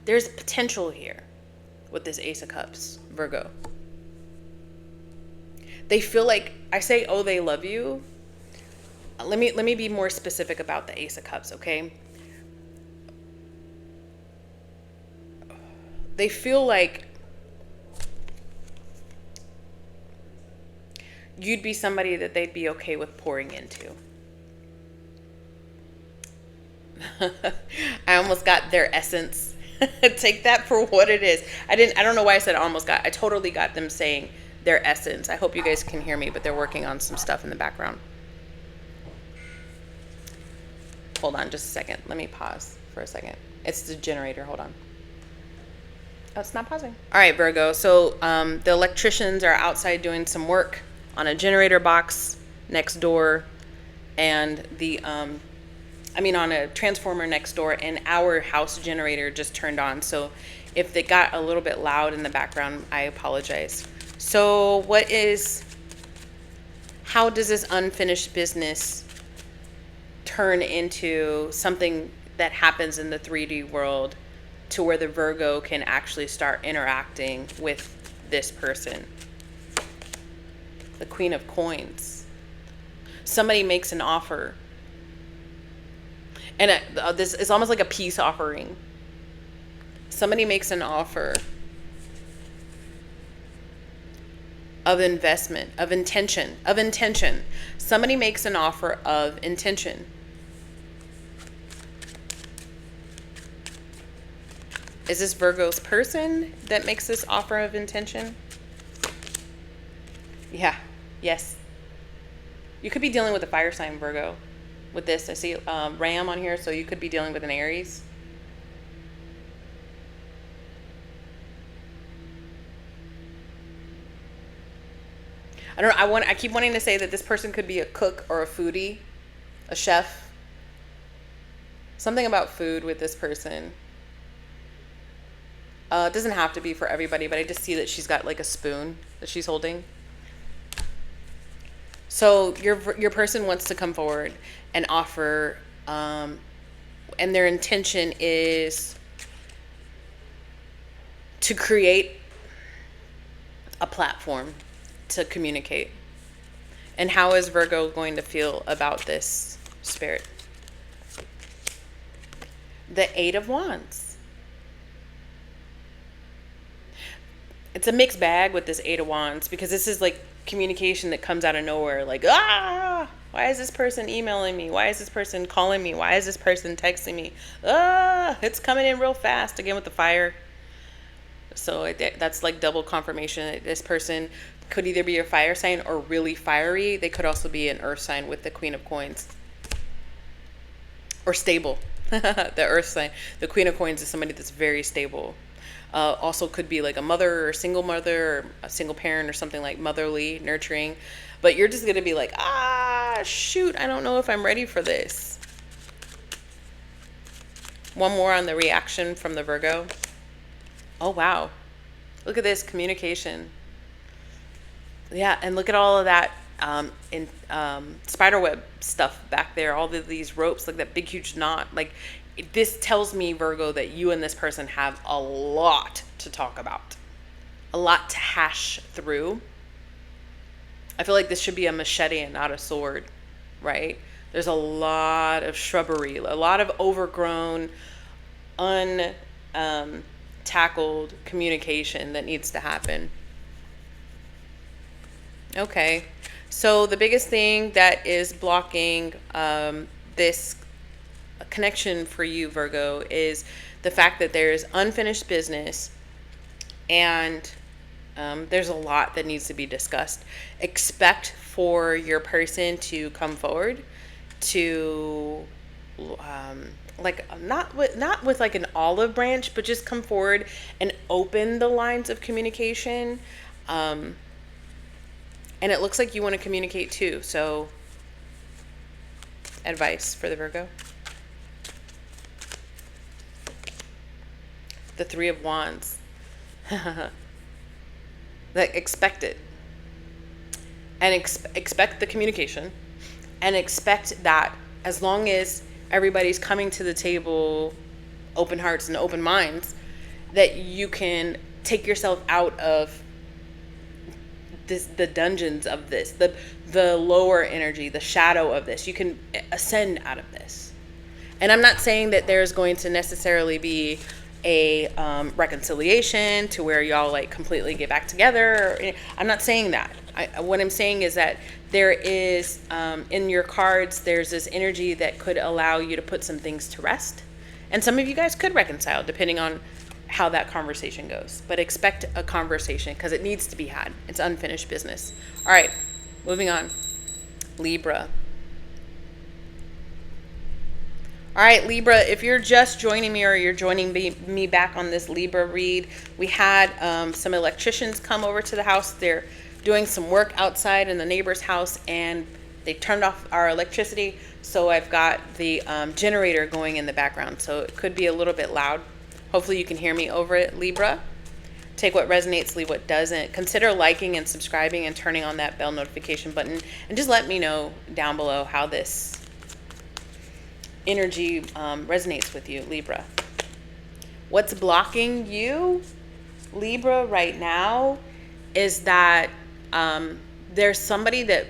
There's potential here with this Ace of Cups, Virgo. They feel like, I say, oh, they love you. Let me be more specific about the Ace of Cups, okay? They feel like you'd be somebody that they'd be okay with pouring into. I almost got their essence. Take that for what it is. I don't know why I said almost got. I totally got them saying their essence. I hope you guys can hear me, but they're working on some stuff in the background. Hold on just a second. Let me pause for a second. It's the generator. Hold on. Oh, it's not pausing. All right, Virgo. So the electricians are outside doing some work on a generator box next door, and on a transformer next door, and our house generator just turned on. So if it got a little bit loud in the background, I apologize. So how does this unfinished business turn into something that happens in the 3D world to where the Virgo can actually start interacting with this person? The Queen of Coins. Somebody makes an offer. And this is almost like a peace offering. Somebody makes an offer of investment, of intention. Somebody makes an offer of intention. Is this Virgo's person that makes this offer of intention? Yeah. Yes. You could be dealing with a fire sign, Virgo. With this, I see Ram on here, so you could be dealing with an Aries. I don't know. I keep wanting to say that this person could be a cook or a foodie, a chef. Something about food with this person. It doesn't have to be for everybody, but I just see that she's got like a spoon that she's holding. So your person wants to come forward and offer, and their intention is to create a platform to communicate. And how is Virgo going to feel about this, Spirit? The Eight of Wands. It's a mixed bag with this Eight of Wands, because this is like communication that comes out of nowhere. Like, why is this person emailing me? Why is this person calling me? Why is this person texting me? It's coming in real fast. Again with the fire. So that's like double confirmation. This person could either be a fire sign or really fiery. They could also be an earth sign with the Queen of Coins. Or stable. The earth sign. The Queen of Coins is somebody that's very stable. Also could be like a mother or single mother or a single parent or something like motherly, nurturing. But you're just going to be like, shoot, I don't know if I'm ready for this. One more on the reaction from the Virgo. Oh, wow. Look at this communication. Yeah, and look at all of that spiderweb stuff back there. All of these ropes, like that big, huge knot. Like, this tells me, Virgo, that you and this person have a lot to talk about. A lot to hash through. I feel like this should be a machete and not a sword, right? There's a lot of shrubbery, a lot of overgrown, tackled communication that needs to happen. Okay, so the biggest thing that is blocking this connection for you, Virgo, is the fact that there's unfinished business, and there's a lot that needs to be discussed. Expect for your person to come forward to like not with like an olive branch, but just come forward and open the lines of communication. And it looks like you want to communicate too. So advice for the Virgo. The Three of Wands. Like, expect it. And expect the communication. And expect that as long as everybody's coming to the table, open hearts and open minds, that you can take yourself out of the dungeons of this, the lower energy, the shadow of this. You can ascend out of this. And I'm not saying that there's going to necessarily be a reconciliation to where y'all like completely get back together. I'm not saying that. What I'm saying is that there is in your cards, there's this energy that could allow you to put some things to rest. And some of you guys could reconcile depending on how that conversation goes. But expect a conversation because it needs to be had. It's unfinished business. All right, moving on. Libra. All right, Libra, if you're just joining me or you're joining me back on this Libra read, we had some electricians come over to the house. They're doing some work outside in the neighbor's house, and they turned off our electricity. So I've got the generator going in the background. So it could be a little bit loud. Hopefully you can hear me over it, Libra. Take what resonates, leave what doesn't. Consider liking and subscribing and turning on that bell notification button. And just let me know down below how this energy resonates with you, Libra. What's blocking you, Libra, right now is that there's somebody that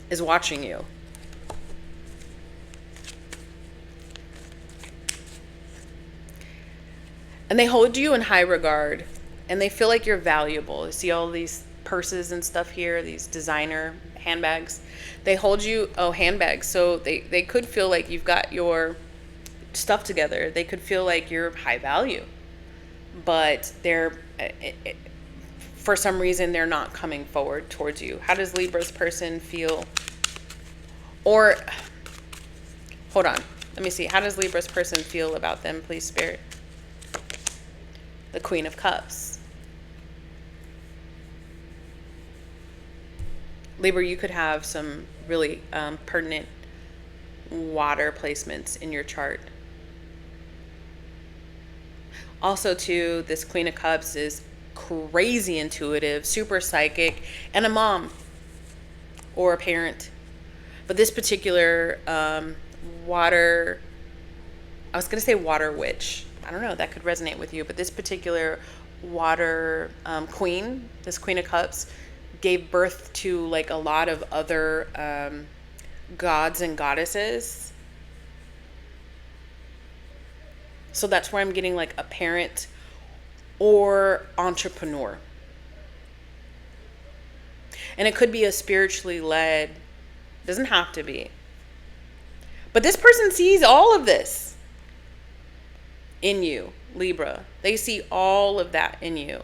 is watching you. And they hold you in high regard, and they feel like you're valuable. You see all these purses and stuff here, these designer handbags. They hold you, handbags. So they could feel like you've got your stuff together. They could feel like you're high value, but for some reason, they're not coming forward towards you. How does Libra's person feel? Or, hold on. Let me see. How does Libra's person feel about them, please, Spirit? The Queen of Cups. Libra, you could have some really pertinent water placements in your chart. Also, too, this Queen of Cups is crazy intuitive, super psychic, and a mom or a parent. But this particular water, I was going to say water witch. I don't know, that could resonate with you. But this particular water queen, this Queen of Cups, gave birth to like a lot of other gods and goddesses. So that's where I'm getting like a parent or entrepreneur. And it could be a spiritually led, doesn't have to be. But this person sees all of this in you, Libra. They see all of that in you.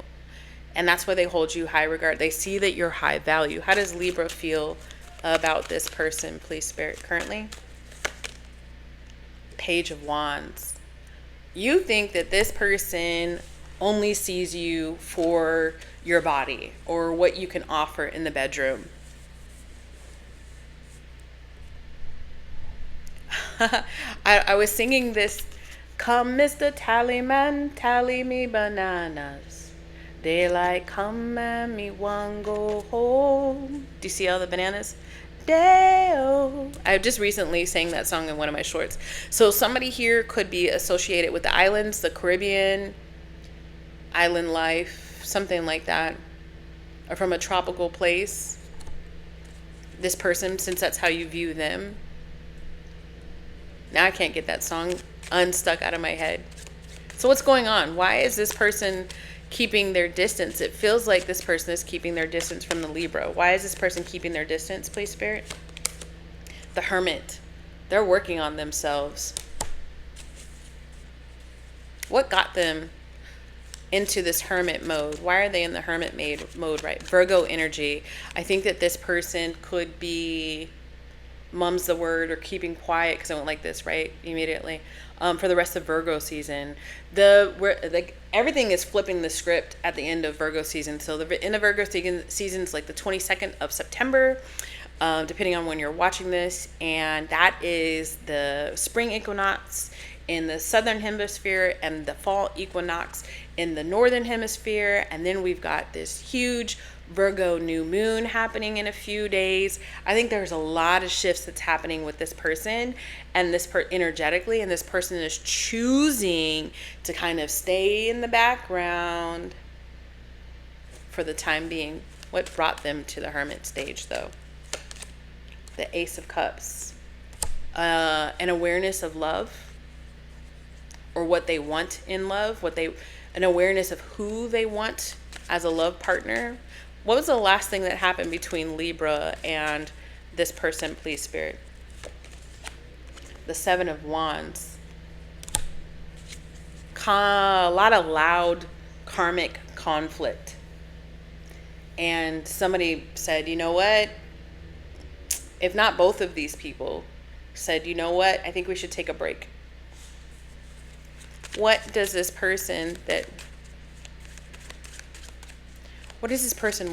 And that's why they hold you high regard. They see that you're high value. How does Libra feel about this person, please, Spirit, currently? Page of Wands. You think that this person only sees you for your body or what you can offer in the bedroom. I was singing this, come Mr. Tallyman, tally me bananas. Daylight come and me one go home. Do you see all the bananas? Day-o. I just recently sang that song in one of my shorts. So somebody here could be associated with the islands, the Caribbean, island life, something like that. Or from a tropical place. this person, since that's how you view them. Now I can't get that song unstuck out of my head. So what's going on? Why is this person keeping their distance? It feels like this person is keeping their distance from the Libra. Why is this person keeping their distance, please, Spirit? The Hermit. They're working on themselves. What got them into this hermit mode? Why are they in the hermit mode, right? Virgo energy. I think that this person could be mum's the word, or keeping quiet, because I went like this, right? Immediately. For the rest of Virgo season. Everything is flipping the script at the end of Virgo season. So the end of Virgo season is like the 22nd of September, depending on when you're watching this. And that is the spring equinox in the southern hemisphere and the fall equinox in the northern hemisphere. And then we've got this huge Virgo new moon happening in a few days. I think there's a lot of shifts that's happening with this person and this energetically, and this person is choosing to kind of stay in the background for the time being. What brought them to the hermit stage, though? The Ace of Cups. An awareness of love, or what they want in love, an awareness of who they want as a love partner. What was the last thing that happened between Libra and this person, please, Spirit? The Seven of Wands. A lot of loud karmic conflict. And somebody said, you know what? If not both of these people said, you know what? I think we should take a break. What does this person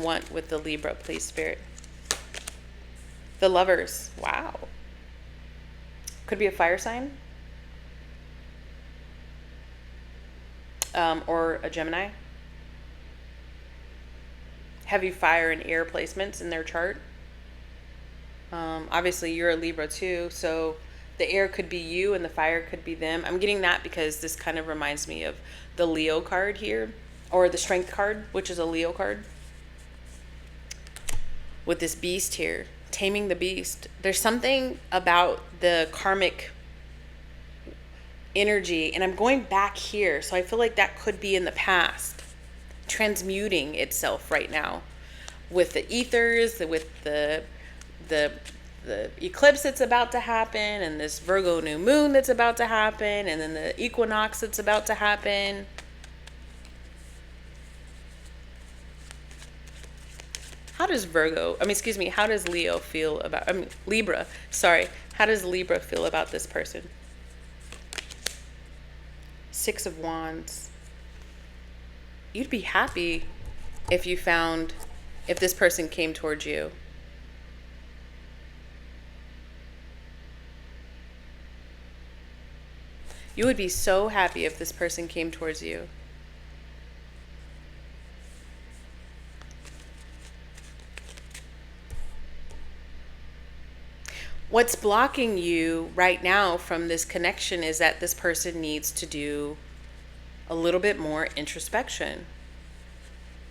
want with the Libra, please, Spirit? The Lovers. Wow. Could be a fire sign. Or a Gemini. Heavy fire and air placements in their chart. Obviously, you're a Libra too, so the air could be you and the fire could be them. I'm getting that because this kind of reminds me of the Leo card here, or the Strength card, which is a Leo card. With this beast here, taming the beast. There's something about the karmic energy, and I'm going back here, so I feel like that could be in the past, transmuting itself right now with the ethers, with the eclipse that's about to happen, and this Virgo new moon that's about to happen, and then the equinox that's about to happen. How does Leo feel about, Libra, sorry. How does Libra feel about this person? Six of Wands. You'd be happy if this person came towards you. You would be so happy if this person came towards you. What's blocking you right now from this connection is that this person needs to do a little bit more introspection.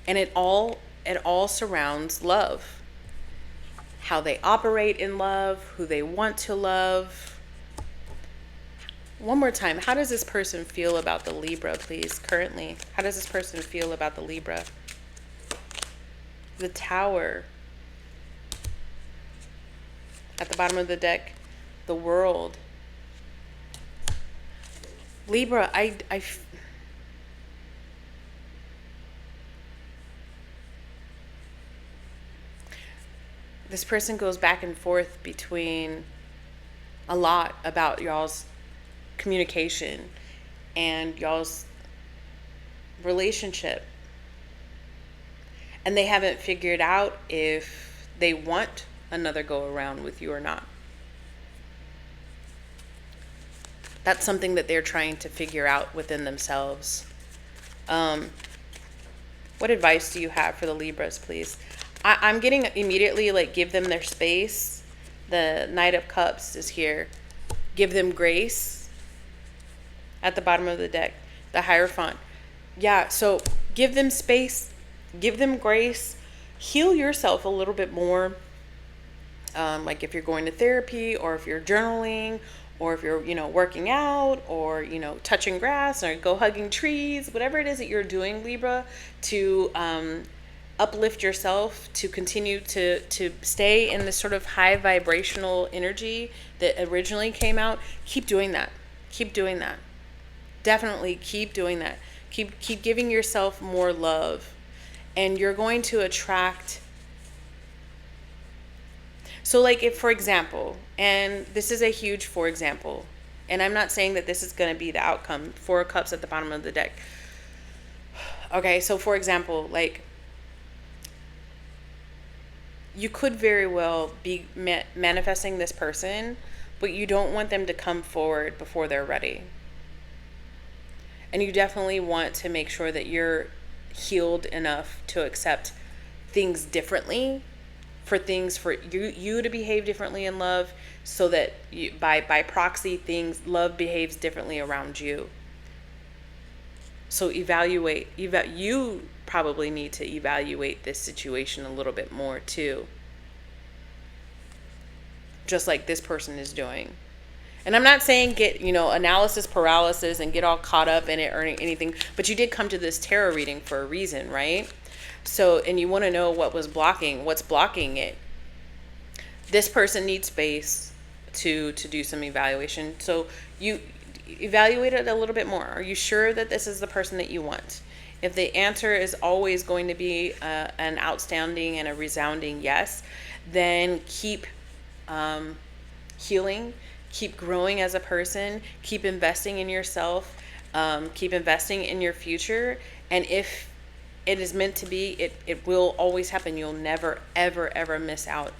And it all surrounds love. How they operate in love, who they want to love. One more time, how does this person feel about the Libra, please, currently? How does this person feel about the Libra? The Tower. At the bottom of the deck, the World. Libra, this person goes back and forth between a lot about y'all's communication and y'all's relationship. And they haven't figured out if they want another go around with you or not. That's something that they're trying to figure out within themselves. What advice do you have for the Libras, please? I'm getting immediately, like, give them their space. The Knight of Cups is here. Give them grace. At the bottom of the deck, the Hierophant. Yeah, so give them space. Give them grace. Heal yourself a little bit more. Like if you're going to therapy, or if you're journaling, or if you're, working out, or, touching grass, or go hugging trees, whatever it is that you're doing, Libra, to uplift yourself, to continue to stay in this sort of high vibrational energy that originally came out. Keep doing that. Keep doing that. Definitely keep doing that. Keep giving yourself more love, and you're going to attract. So like if, for example, and this is a huge for example, and I'm not saying that this is going to be the outcome, 4 of Cups at the bottom of the deck. Okay, so for example, like you could very well be manifesting this person, but you don't want them to come forward before they're ready. And you definitely want to make sure that you're healed enough to accept things differently, for things for you to behave differently in love, so that by proxy, love behaves differently around you. So you probably need to evaluate this situation a little bit more too, just like this person is doing. And I'm not saying get, analysis paralysis and get all caught up in it or anything, but you did come to this tarot reading for a reason, right? So, and you want to know what's blocking it. This person needs space to do some evaluation. So you evaluate it a little bit more. Are you sure that this is the person that you want? If the answer is always going to be an outstanding and a resounding yes, then keep healing, keep growing as a person, keep investing in yourself, keep investing in your future. And if it is meant to be, it will always happen. You'll never, ever, ever miss out.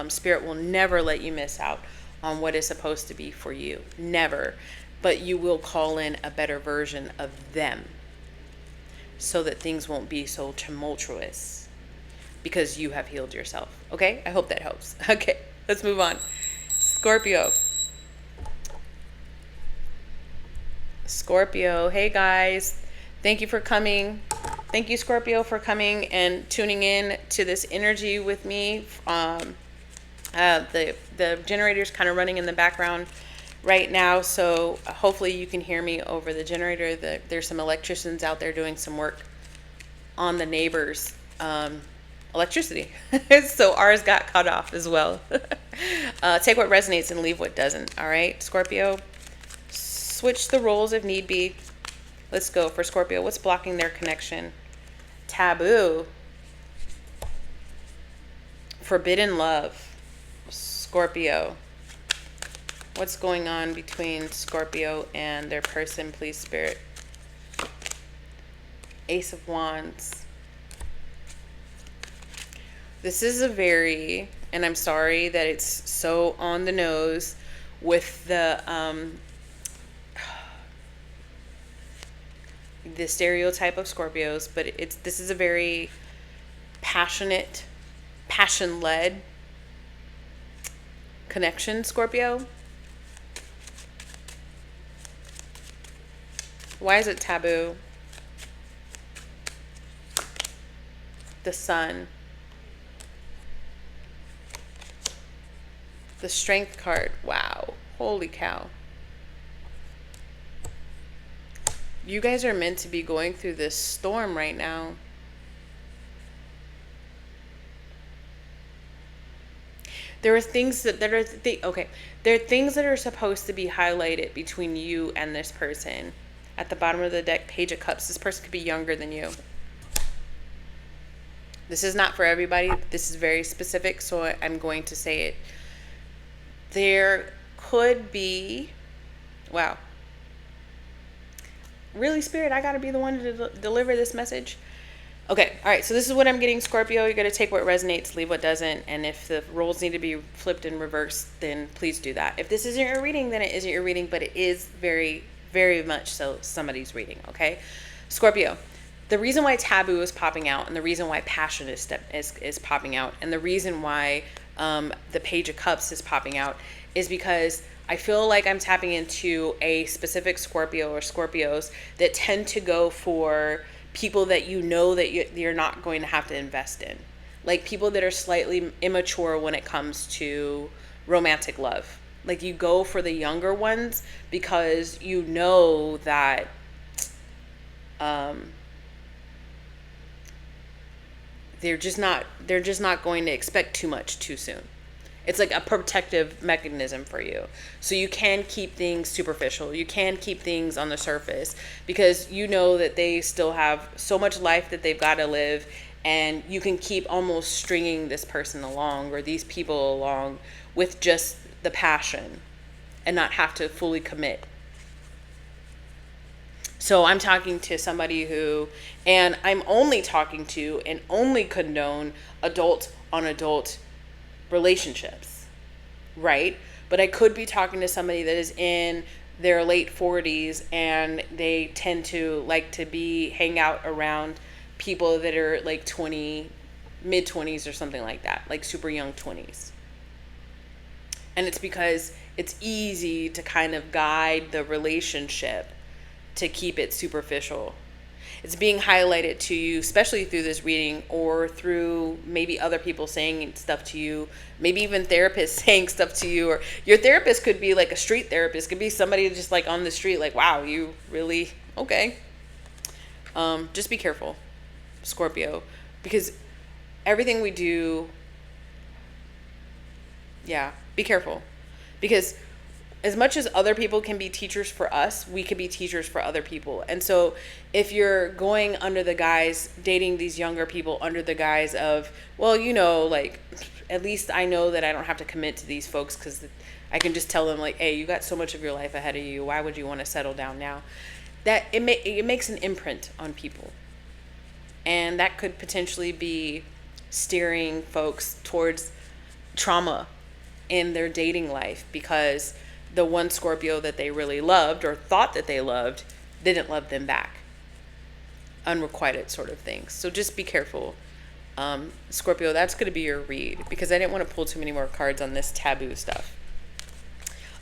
Spirit will never let you miss out on what is supposed to be for you. Never. But you will call in a better version of them, so that things won't be so tumultuous, because you have healed yourself. Okay? I hope that helps. Okay, let's move on. Scorpio. Hey guys. Thank you for coming. Thank you, Scorpio, for coming and tuning in to this energy with me. The generator's kind of running in the background right now, so hopefully you can hear me over the generator. There's some electricians out there doing some work on the neighbors' electricity. So ours got cut off as well. Take what resonates and leave what doesn't. All right, Scorpio. Switch the roles if need be. Let's go for Scorpio. What's blocking their connection? Taboo. Forbidden love. Scorpio. What's going on between Scorpio and their person, please, Spirit? Ace of Wands. This is a very, and I'm sorry that it's so on the nose with the stereotype of Scorpios, but this is a very passionate, passion-led connection, Scorpio. Why is it taboo? The Sun. The Strength card. Wow. Holy cow. You guys are meant to be going through this storm right now. There are things that are there are things that are supposed to be highlighted between you and this person. At the bottom of the deck, Page of Cups. This person could be younger than you. This is not for everybody. This is very specific, so I'm going to say it. There could be, wow. Really, Spirit, I got to be the one to deliver this message? Okay, all right, so this is what I'm getting, Scorpio. You're going to take what resonates, leave what doesn't, and if the roles need to be flipped and reversed, then please do that. If this isn't your reading, then it isn't your reading, but it is very, very much so somebody's reading, okay? Scorpio, the reason why taboo is popping out, and the reason why passion is popping out, and the reason why the Page of Cups is popping out is because I feel like I'm tapping into a specific Scorpio or Scorpios that tend to go for people that you know that you're not going to have to invest in. like people that are slightly immature when it comes to romantic love. Like you go for the younger ones because you know that they're just not going to expect too much too soon. It's like a protective mechanism for you. So you can keep things superficial. You can keep things on the surface because you know that they still have so much life that they've got to live, and you can keep almost stringing this person along or these people along with just the passion and not have to fully commit. So I'm talking to somebody who, and I'm only talking to and only condone adult on adult relationships, right? But I could be talking to somebody that is in their late 40s and they tend to like to hang out around people that are like 20, mid 20s or something like that, like super young 20s. And it's because it's easy to kind of guide the relationship to keep it superficial. It's being highlighted to you, especially through this reading or through maybe other people saying stuff to you, maybe even therapists saying stuff to you, or your therapist could be like a street therapist, could be somebody just like on the street, like, wow, you really, okay. Just be careful, Scorpio, because everything we do, yeah, be careful. Because as much as other people can be teachers for us, we could be teachers for other people. And so if you're going under the guise, dating these younger people under the guise of, well, you know, like, at least I know that I don't have to commit to these folks because I can just tell them like, hey, you got so much of your life ahead of you. Why would you want to settle down now? That it makes an imprint on people. And that could potentially be steering folks towards trauma in their dating life because the one Scorpio that they really loved or thought that they loved didn't love them back. Unrequited sort of things. So just be careful. Scorpio, that's going to be your read because I didn't want to pull too many more cards on this taboo stuff.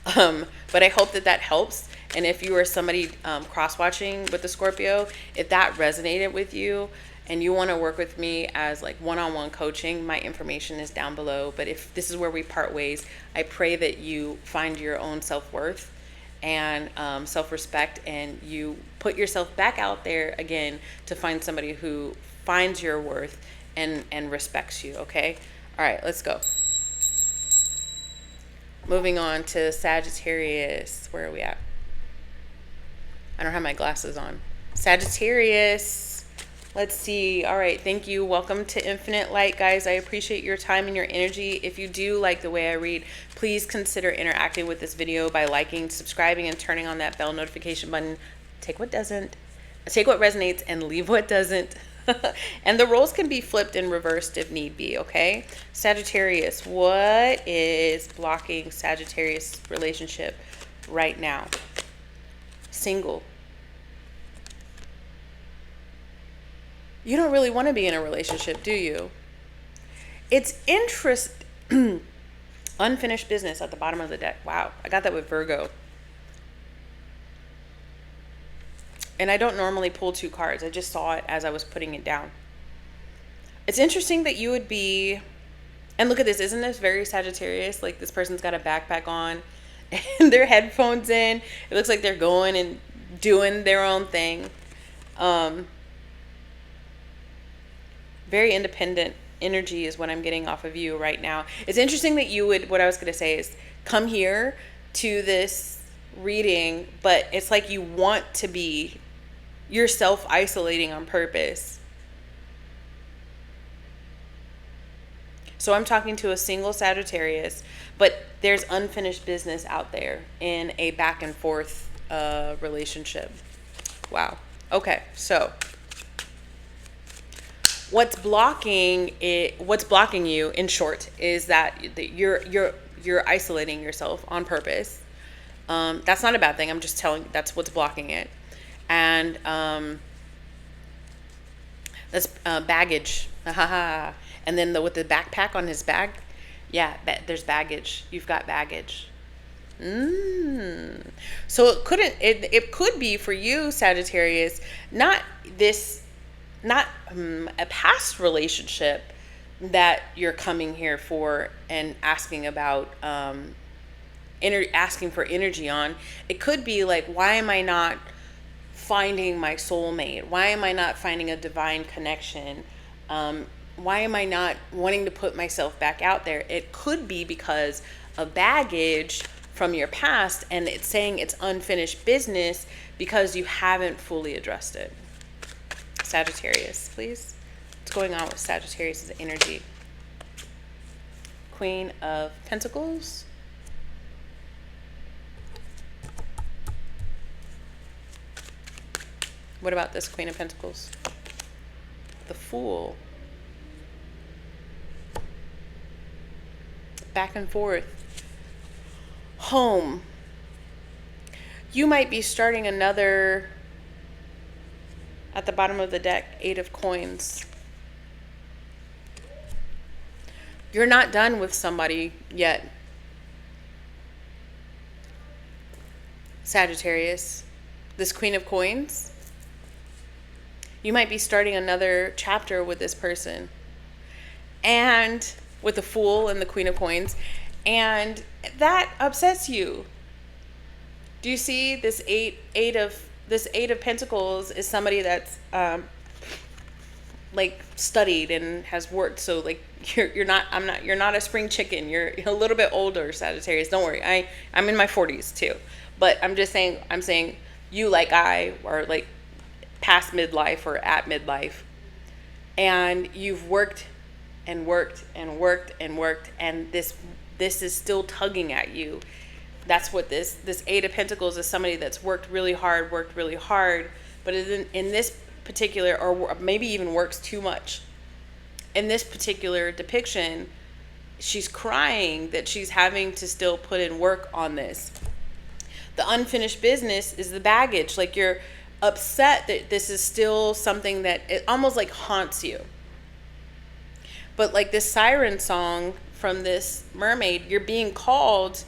But I hope that helps. And if you are somebody cross-watching with the Scorpio, if that resonated with you and you want to work with me as like one-on-one coaching, my information is down below. But if this is where we part ways, I pray that you find your own self-worth and self-respect, and you put yourself back out there again to find somebody who finds your worth and respects you, okay? All right, let's go. Moving on to Sagittarius. Where are we at? I don't have my glasses on. Sagittarius. Let's see. All right. Thank you. Welcome to Infinite Light, guys. I appreciate your time and your energy. If you do like the way I read, please consider interacting with this video by liking, subscribing, and turning on that bell notification button. Take what resonates and leave what doesn't. And the roles can be flipped and reversed if need be, okay? Sagittarius, what is blocking Sagittarius relationship right now? Single. You don't really want to be in a relationship, do you? It's unfinished business at the bottom of the deck. Wow, I got that with Virgo. And I don't normally pull two cards. I just saw it as I was putting it down. It's interesting that you would be, and look at this, isn't this very Sagittarius? Like this person's got a backpack on and their headphones in. It looks like they're going and doing their own thing. Very independent energy is what I'm getting off of you right now. It's interesting that you would, what I was going to say is come here to this reading, but it's like you want to be, you're self-isolating on purpose. So I'm talking to a single Sagittarius, but there's unfinished business out there in a back and forth relationship. Wow. Okay, so what's blocking you, in short, is that you're isolating yourself on purpose. That's not a bad thing. I'm just telling you that's what's blocking it. And that's baggage. And then with the backpack on his bag, yeah, there's baggage. You've got baggage. So it could be for you, Sagittarius, not a past relationship that you're coming here for and asking about, asking for energy on. It could be like, why am I not finding my soulmate? Why am I not finding a divine connection? Why am I not wanting to put myself back out there? It could be because of baggage from your past, and it's saying it's unfinished business because you haven't fully addressed it. Sagittarius, please. What's going on with Sagittarius' energy? Queen of Pentacles. What about this Queen of Pentacles? The Fool. Back and forth. Home. You might be starting another, at the bottom of the deck, 8 of Coins. You're not done with somebody yet. Sagittarius. This Queen of Coins. You might be starting another chapter with this person. And with the Fool and the Queen of Coins. And that upsets you. Do you see this eight of Pentacles is somebody that's like studied and has worked. So like you're not a spring chicken. You're a little bit older, Sagittarius. Don't worry. I'm in my 40s too. But I'm saying you, like I, are like past midlife or at midlife, and you've worked and worked and worked and worked, and this is still tugging at you. That's what this 8 of Pentacles is. Somebody that's worked really hard, but in this particular, or maybe even works too much. In this particular depiction, she's crying that she's having to still put in work on this. The unfinished business is the baggage. Like, you're upset that this is still something that it almost like haunts you. But like this siren song from this mermaid, you're being called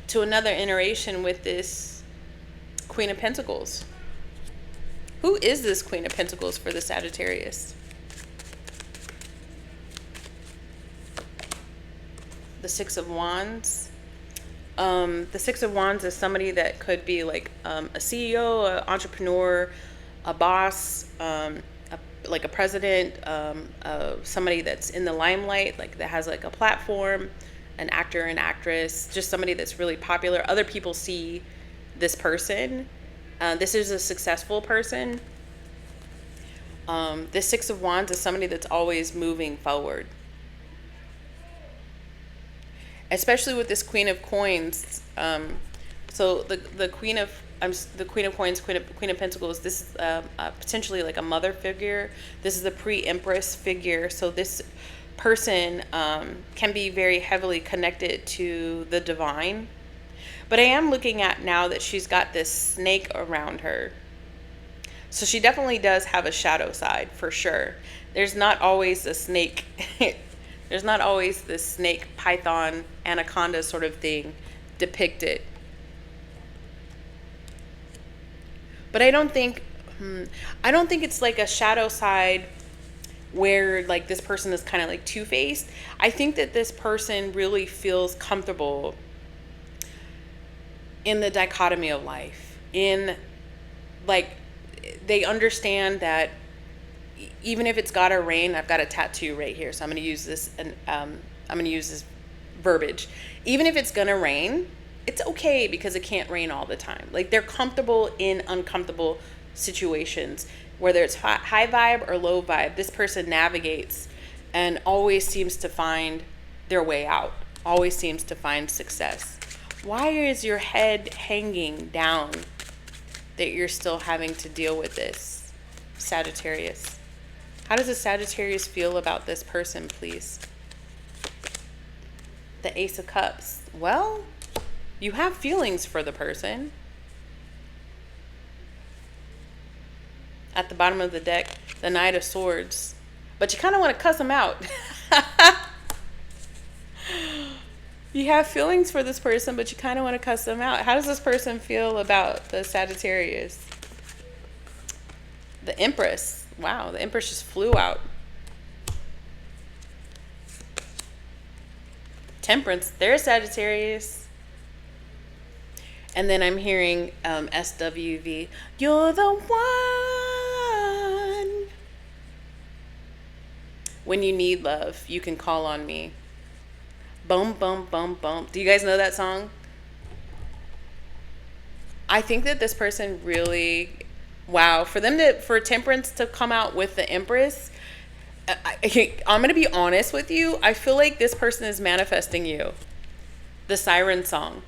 to another iteration with this Queen of Pentacles. Who is this Queen of Pentacles for the Sagittarius? The 6 of Wands. The 6 of Wands is somebody that could be like a CEO, an entrepreneur, a boss, like a president, somebody that's in the limelight, like that has like a platform, an actor, an actress, just somebody that's really popular. Other people see this person. This is a successful person. This 6 of Wands is somebody that's always moving forward. Especially with this Queen of Coins. So the Queen of Coins, Queen of Pentacles, this is potentially like a mother figure. This is a pre-empress figure. So this person can be very heavily connected to the divine. But I am looking at now that she's got this snake around her. So she definitely does have a shadow side, for sure. There's not always a snake. There's not always this snake, python, anaconda sort of thing depicted. But I don't think it's like a shadow side where like this person is kind of like two-faced. I think that this person really feels comfortable in the dichotomy of life. In like, they understand that even if it's gotta rain, I've got a tattoo right here, so I'm gonna use this, and I'm gonna use this verbiage. Even if it's gonna rain, it's okay because it can't rain all the time. Like, they're comfortable in uncomfortable situations, whether it's high vibe or low vibe. This person navigates and always seems to find their way out, always seems to find success. Why is your head hanging down that you're still having to deal with this, Sagittarius? How does a Sagittarius feel about this person, please? The Ace of Cups. Well, you have feelings for the person. At the bottom of the deck, the Knight of Swords. But you kind of want to cuss them out. You have feelings for this person, but you kind of want to cuss them out. How does this person feel about the Sagittarius? The Empress. Wow, the Empress just flew out. Temperance, there's Sagittarius. And then I'm hearing SWV, you're the one. When you need love, you can call on me. Bum, bum, bum, bum. Do you guys know that song? I think that this person really, wow, for Temperance to come out with the Empress, I'm going to be honest with you. I feel like this person is manifesting you. The Siren song.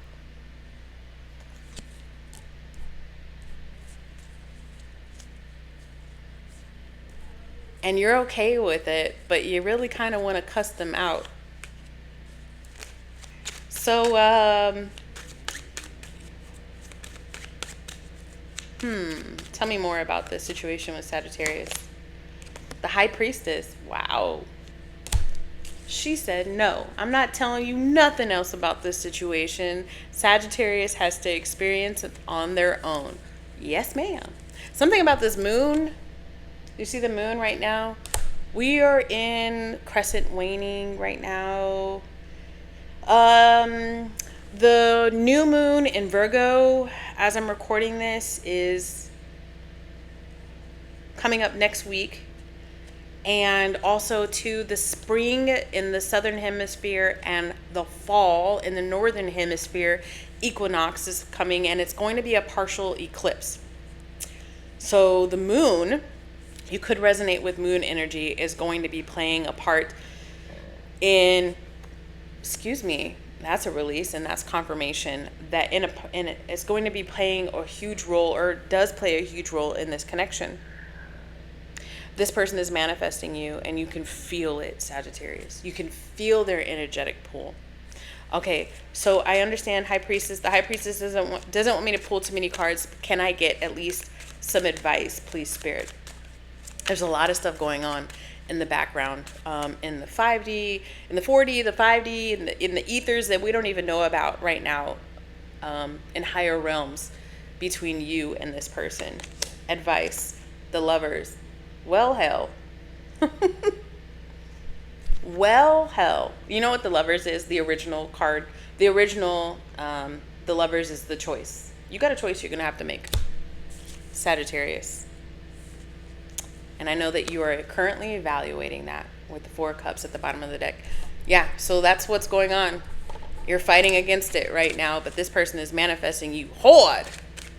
And you're okay with it, but you really kind of want to cuss them out. So, tell me more about this situation with Sagittarius. The High Priestess. Wow. She said, no, I'm not telling you nothing else about this situation. Sagittarius has to experience it on their own. Yes, ma'am. Something about this moon. You see the moon right now? We are in crescent waning right now. The new moon in Virgo, as I'm recording this, is coming up next week. And also to the spring in the southern hemisphere and the fall in the northern hemisphere equinox is coming, and it's going to be a partial eclipse. So the moon, you could resonate with moon energy, is going to be playing a part in, excuse me, that's a release and that's confirmation that it's going to be playing a huge role, or does play a huge role in this connection. This person is manifesting you, and you can feel it, Sagittarius. You can feel their energetic pull. Okay, so I understand High Priestess. The High Priestess doesn't want me to pull too many cards. Can I get at least some advice, please, Spirit? There's a lot of stuff going on in the background, in the 5D, in the 4D, the 5D, in the ethers that we don't even know about right now, in higher realms between you and this person. Advice, the Lovers. Well, hell. Well, hell. You know what the Lovers is? The original card. The original, the Lovers is the choice. You got a choice you're going to have to make. Sagittarius. And I know that you are currently evaluating that with the 4 cups at the bottom of the deck. Yeah, so that's what's going on. You're fighting against it right now, but this person is manifesting you hard.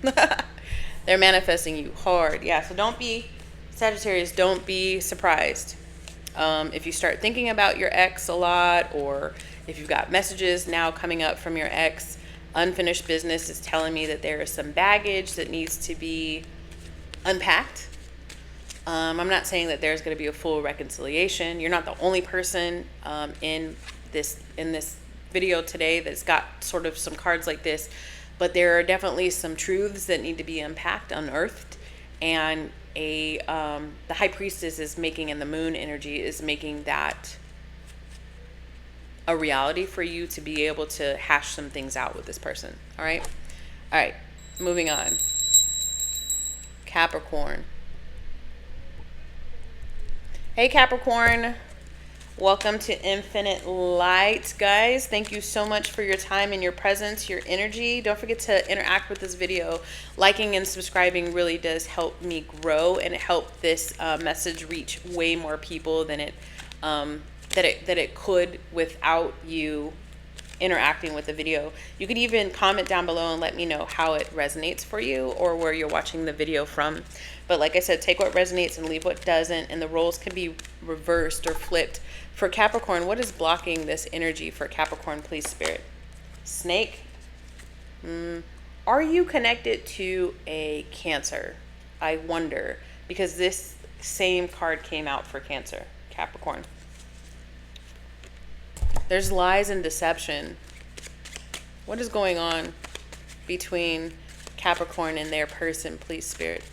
They're manifesting you hard. Yeah, so Sagittarius, don't be surprised if you start thinking about your ex a lot, or if you've got messages now coming up from your ex. Unfinished business is telling me that there is some baggage that needs to be unpacked. I'm not saying that there's going to be a full reconciliation. You're not the only person in this video today that's got sort of some cards like this, but there are definitely some truths that need to be unpacked, unearthed, and the High Priestess is making, and the moon energy is making that a reality for you to be able to hash some things out with this person. All right, moving on. Capricorn. Hey, Capricorn. Welcome to Infinite Light, guys. Thank you so much for your time and your presence, your energy. Don't forget to interact with this video. Liking and subscribing really does help me grow, and it helps this message reach way more people than it could without you interacting with the video. You could even comment down below and let me know how it resonates for you, or where you're watching the video from. But like I said, take what resonates and leave what doesn't, and the roles can be reversed or flipped. For Capricorn, what is blocking this energy for Capricorn, please, Spirit? Snake. Are you connected to a Cancer? I wonder, because this same card came out for Cancer, Capricorn. There's lies and deception. What is going on between Capricorn and their person, please, Spirit?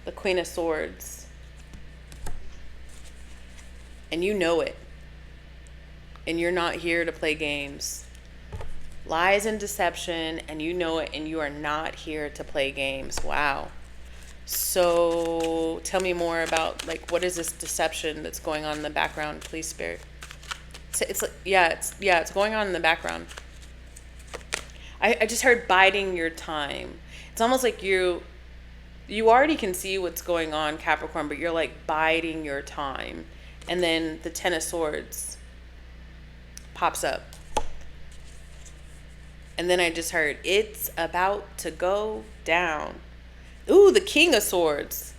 The Queen of Swords. And you know it. And you're not here to play games. Lies and deception, and you know it, and you are not here to play games. Wow. So tell me more about, like, what is this deception that's going on in the background, please, Spirit? It's like, it's going on in the background. I just heard biding your time. It's almost like you already can see what's going on, Capricorn, but you're like biding your time. And then the Ten of Swords pops up. And then I just heard, it's about to go down. Ooh, the King of Swords.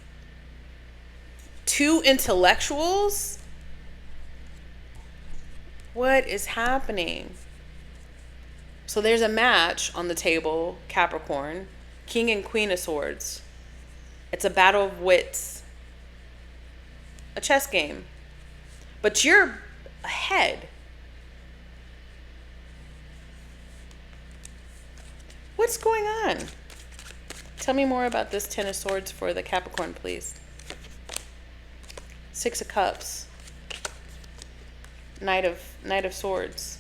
Two intellectuals? What is happening? So there's a match on the table, Capricorn. King and Queen of Swords. It's a battle of wits. A chess game. But you're ahead. What's going on? Tell me more about this Ten of Swords for the Capricorn, please. Six of Cups. Knight of Swords.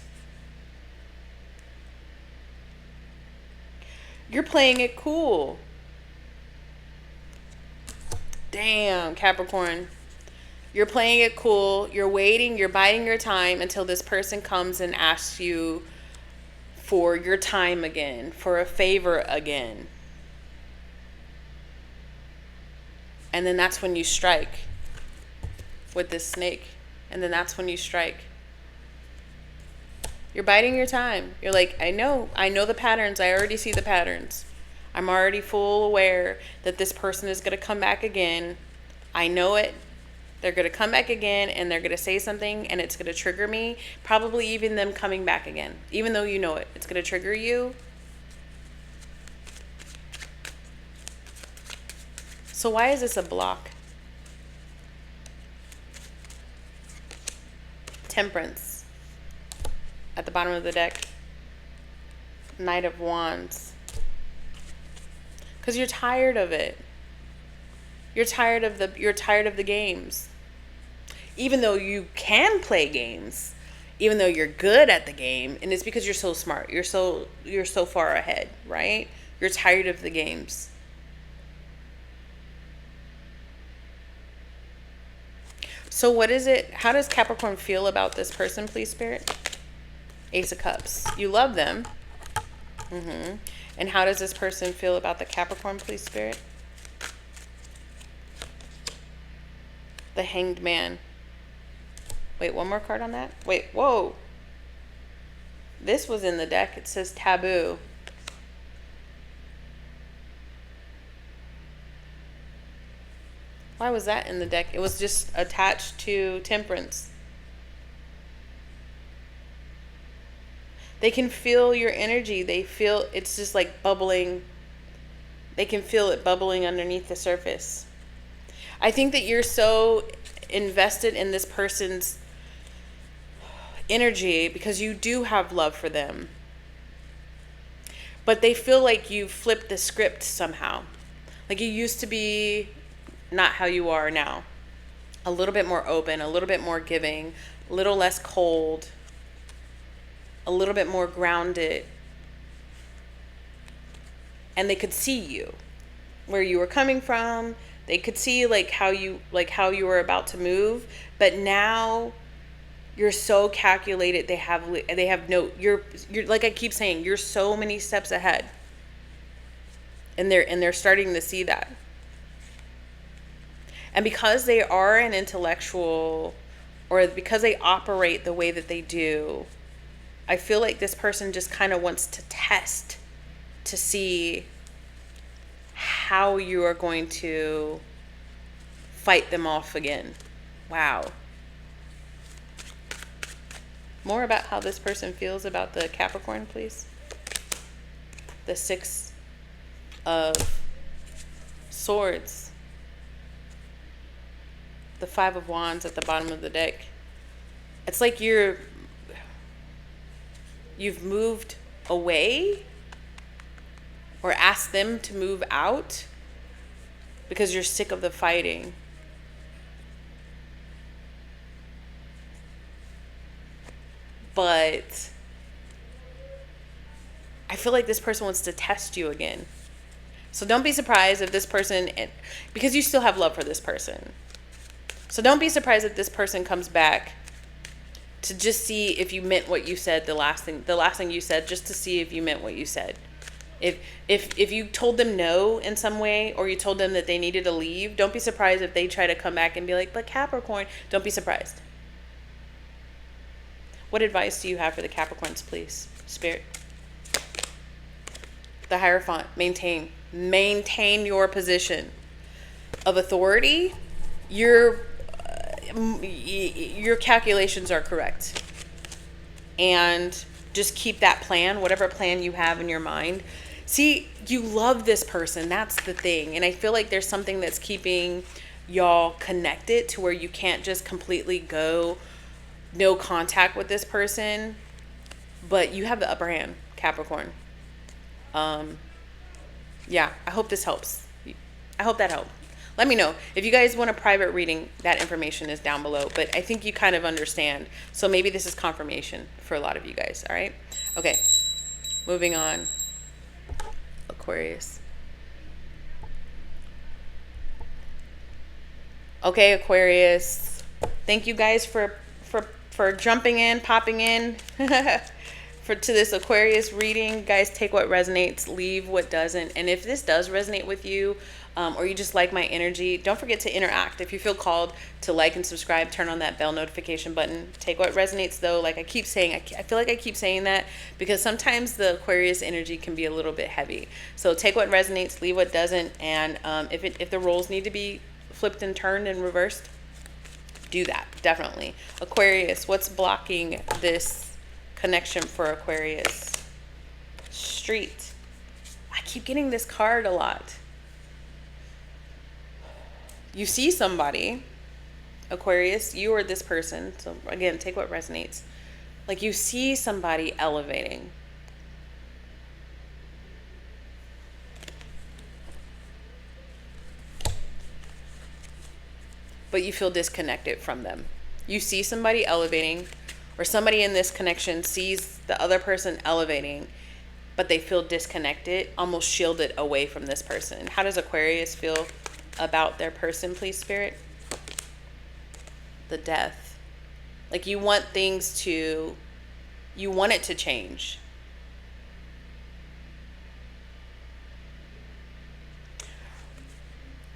You're playing it cool. Damn, Capricorn. You're playing it cool. You're waiting. You're biding your time until this person comes and asks you for your time again, for a favor again. And then that's when you strike with this snake. And then that's when you strike. You're biding your time. You're like, I know the patterns. I already see the patterns. I'm already full aware that this person is going to come back again. I know it. They're going to come back again and they're going to say something and it's going to trigger me. Probably even them coming back again. Even though you know it. It's going to trigger you. So why is this a block? Temperance. At the bottom of the deck. Knight of Wands. Because you're tired of it. You're tired of the games. Even though you can play games, even though you're good at the game, and it's because you're so smart. You're so far ahead, right? You're tired of the games. So what is it? How does Capricorn feel about this person, please, Spirit? Ace of Cups. You love them. And how does this person feel about the Capricorn, please, Spirit? The Hanged Man. Wait, one more card on that? Wait, whoa. This was in the deck. It says taboo. Why was that in the deck? It was just attached to Temperance. They can feel your energy. They feel it's just like bubbling. They can feel it bubbling underneath the surface. I think that you're so invested in this person's energy because you do have love for them. But they feel like you flipped the script somehow. Like you used to be not how you are now. A little bit more open, a little bit more giving, a little less cold, a little bit more grounded. And they could see you, where you were coming from. They could see how you were about to move, but now you're so calculated. They have no, you're like I keep saying, you're so many steps ahead. And they're starting to see that. And because they are an intellectual, or because they operate the way that they do, I feel like this person just kind of wants to test to see how you are going to fight them off again. Wow. More about how this person feels about the Capricorn, please. The Six of Swords. The Five of Wands at the bottom of the deck. It's like you've moved away or asked them to move out because you're sick of the fighting. But I feel like this person wants to test you again. So don't be surprised if this person, because you still have love for this person. So don't be surprised if this person comes back to just see if you meant what you said, the last thing you said, just to see if you meant what you said. If you told them no in some way, or you told them that they needed to leave, don't be surprised if they try to come back and be like, but Capricorn, don't be surprised. What advice do you have for the Capricorns, please, Spirit? The Hierophant, maintain your position of authority. Your calculations are correct, and just keep that plan, whatever plan you have in your mind. See, you love this person. That's the thing. And I feel like there's something that's keeping y'all connected to where you can't just completely go no contact with this person, but you have the upper hand, Capricorn. Yeah, I hope this helps. I hope that helped. Let me know. If you guys want a private reading, that information is down below. But I think you kind of understand. So maybe this is confirmation for a lot of you guys. All right? Okay. Moving on. Aquarius. Okay, Aquarius. Thank you guys for jumping in, popping in to this Aquarius reading. Guys, take what resonates, leave what doesn't. And if this does resonate with you, or you just like my energy, don't forget to interact. If you feel called to like and subscribe, turn on that bell notification button. Take what resonates, though. Like I keep saying, I feel like I keep saying that because sometimes the Aquarius energy can be a little bit heavy. So take what resonates, leave what doesn't. And if the roles need to be flipped and turned and reversed, do that, definitely. Aquarius, what's blocking this connection for Aquarius? Street. I keep getting this card a lot. You see somebody, Aquarius, you or this person. So again, take what resonates. Like you see somebody elevating. But you feel disconnected from them. You see somebody elevating, or somebody in this connection sees the other person elevating, but they feel disconnected, almost shielded away from this person. How does Aquarius feel about their person, please, Spirit? The Death. Like you want it to change.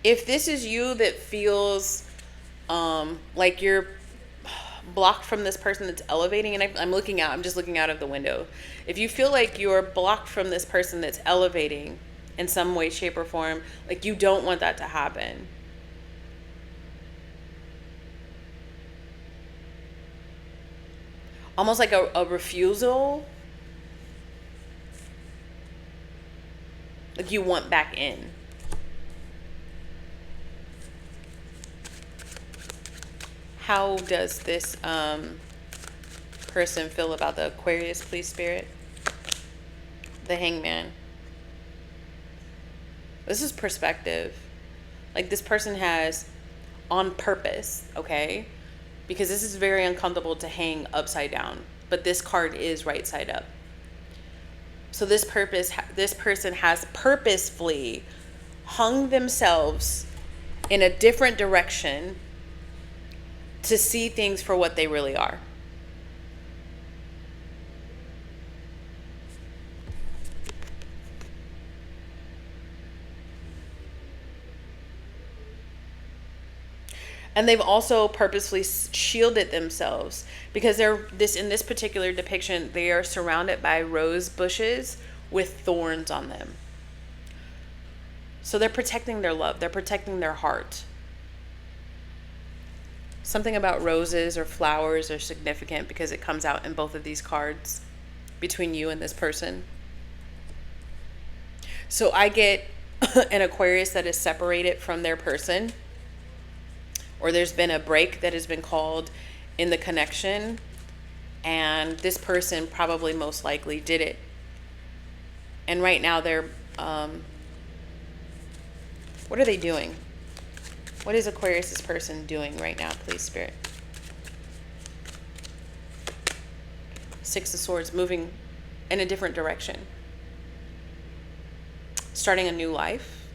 If this is you that feels like you're blocked from this person that's elevating, and I'm just looking out of the window. If you feel like you're blocked from this person that's elevating in some way, shape, or form, like you don't want that to happen. Almost like a refusal. Like you want back in. How does this person feel about the Aquarius, please, Spirit? The Hangman. This is perspective. Like this person has on purpose, okay? Because this is very uncomfortable to hang upside down, but this card is right side up. So this person has purposefully hung themselves in a different direction to see things for what they really are. And they've also purposely shielded themselves because in this particular depiction, they are surrounded by rose bushes with thorns on them. So they're protecting their love. They're protecting their heart. Something about roses or flowers are significant because it comes out in both of these cards between you and this person. So I get an Aquarius that is separated from their person, or there's been a break that has been called in the connection, and this person probably most likely did it. And right now they're, what are they doing? What is Aquarius's person doing right now, please, Spirit? Six of Swords, moving in a different direction. Starting a new life.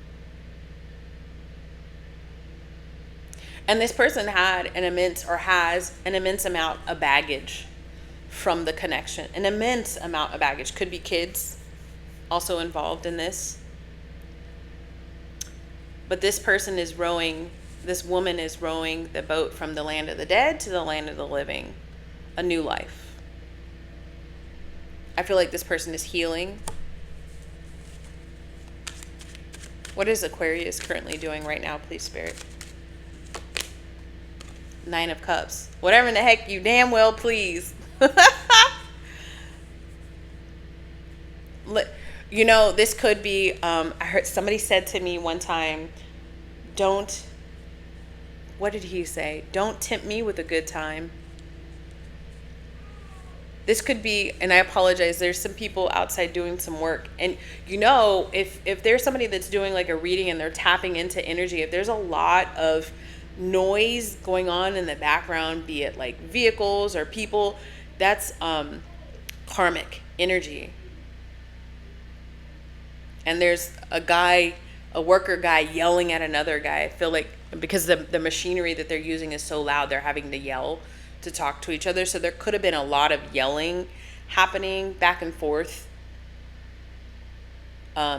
And this person had an immense, or has an immense amount of baggage from the connection. An immense amount of baggage. Could be kids also involved in this. But this person is rowing, this woman is rowing the boat from the land of the dead to the land of the living. A new life. I feel like this person is healing. What is Aquarius currently doing right now, please, Spirit? 9 of Cups. Whatever in the heck you damn well please. You know, this could be, I heard somebody said to me one time, what did he say? Don't tempt me with a good time. This could be, and I apologize, there's some people outside doing some work. And you know, if there's somebody that's doing like a reading and they're tapping into energy, if there's a lot of noise going on in the background, be it like vehicles or people, that's karmic energy. And there's a worker guy yelling at another guy. I feel like because the machinery that they're using is so loud, they're having to yell to talk to each other. So there could have been a lot of yelling happening back and forth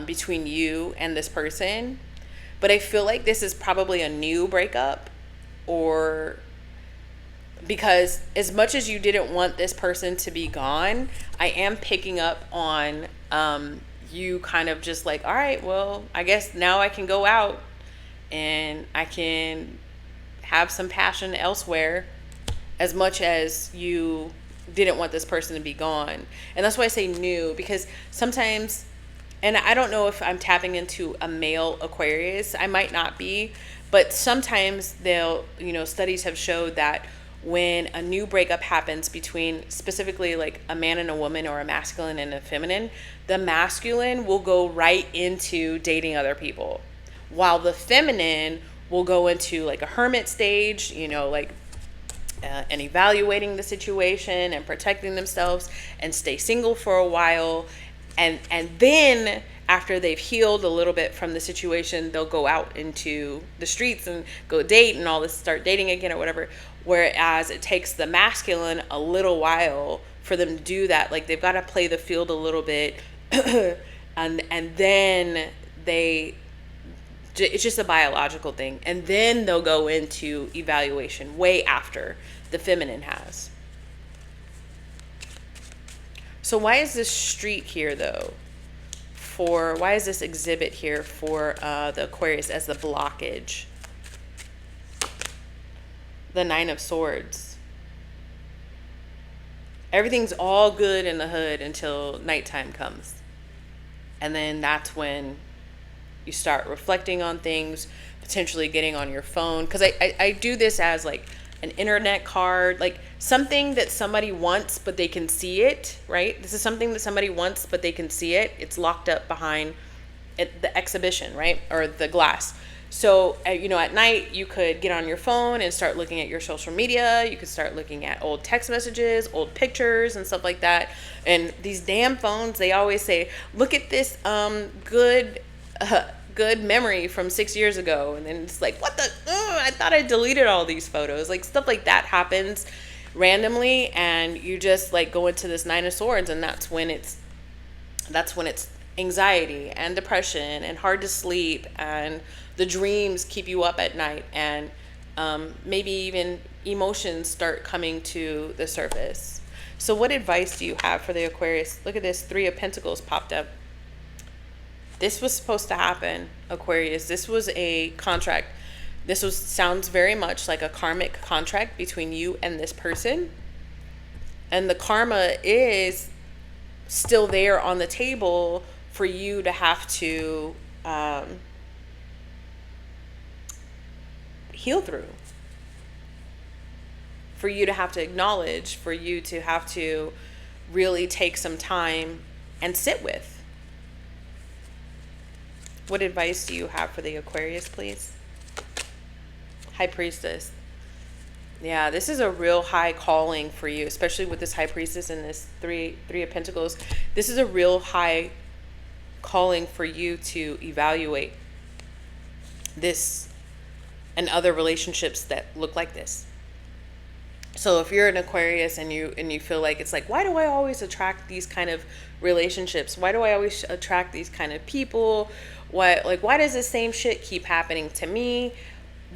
between you and this person. But I feel like this is probably a new breakup, or because as much as you didn't want this person to be gone, I am picking up on you kind of just like, all right, well, I guess now I can go out and I can have some passion elsewhere, as much as you didn't want this person to be gone. And that's why I say new, because sometimes, and I don't know if I'm tapping into a male Aquarius, I might not be, but sometimes studies have showed that when a new breakup happens between specifically like a man and a woman, or a masculine and a feminine, the masculine will go right into dating other people, while the feminine will go into like a hermit stage, and evaluating the situation and protecting themselves and stay single for a while. And then after they've healed a little bit from the situation, they'll go out into the streets and go date and all this, start dating again or whatever. Whereas it takes the masculine a little while for them to do that. Like they've got to play the field a little bit and then it's just a biological thing. And then they'll go into evaluation way after the feminine has. So why is this street here though? Why is this exhibit here for the Aquarius as the blockage? The 9 of Swords. Everything's all good in the hood until nighttime comes. And then that's when you start reflecting on things, potentially getting on your phone. Because I do this as like an internet card, like something that somebody wants but they can see it, right? This is something that somebody wants but they can see it. It's locked up behind the exhibition, right? Or the glass. So, at night you could get on your phone and start looking at your social media. You could start looking at old text messages, old pictures and stuff like that. And these damn phones, they always say, look at this good memory from 6 years ago. And then it's like, I thought I deleted all these photos. Like stuff like that happens randomly, and you just like go into this 9 of Swords, and that's when it's anxiety and depression and hard to sleep, and the dreams keep you up at night, and maybe even emotions start coming to the surface. So what advice do you have for the Aquarius? Look at this, 3 of Pentacles popped up. This was supposed to happen, Aquarius. This was a contract. Sounds very much like a karmic contract between you and this person. And the karma is still there on the table for you to have to heal through. For you to have to acknowledge, for you to have to really take some time and sit with. What advice do you have for the Aquarius, please? High Priestess. Yeah, this is a real high calling for you, especially with this High Priestess and this three of Pentacles. This is a real high calling for you to evaluate this and other relationships that look like this. So if you're an Aquarius and you feel like it's like, why do I always attract these kind of relationships? Why do I always attract these kind of people? Why does the same shit keep happening to me?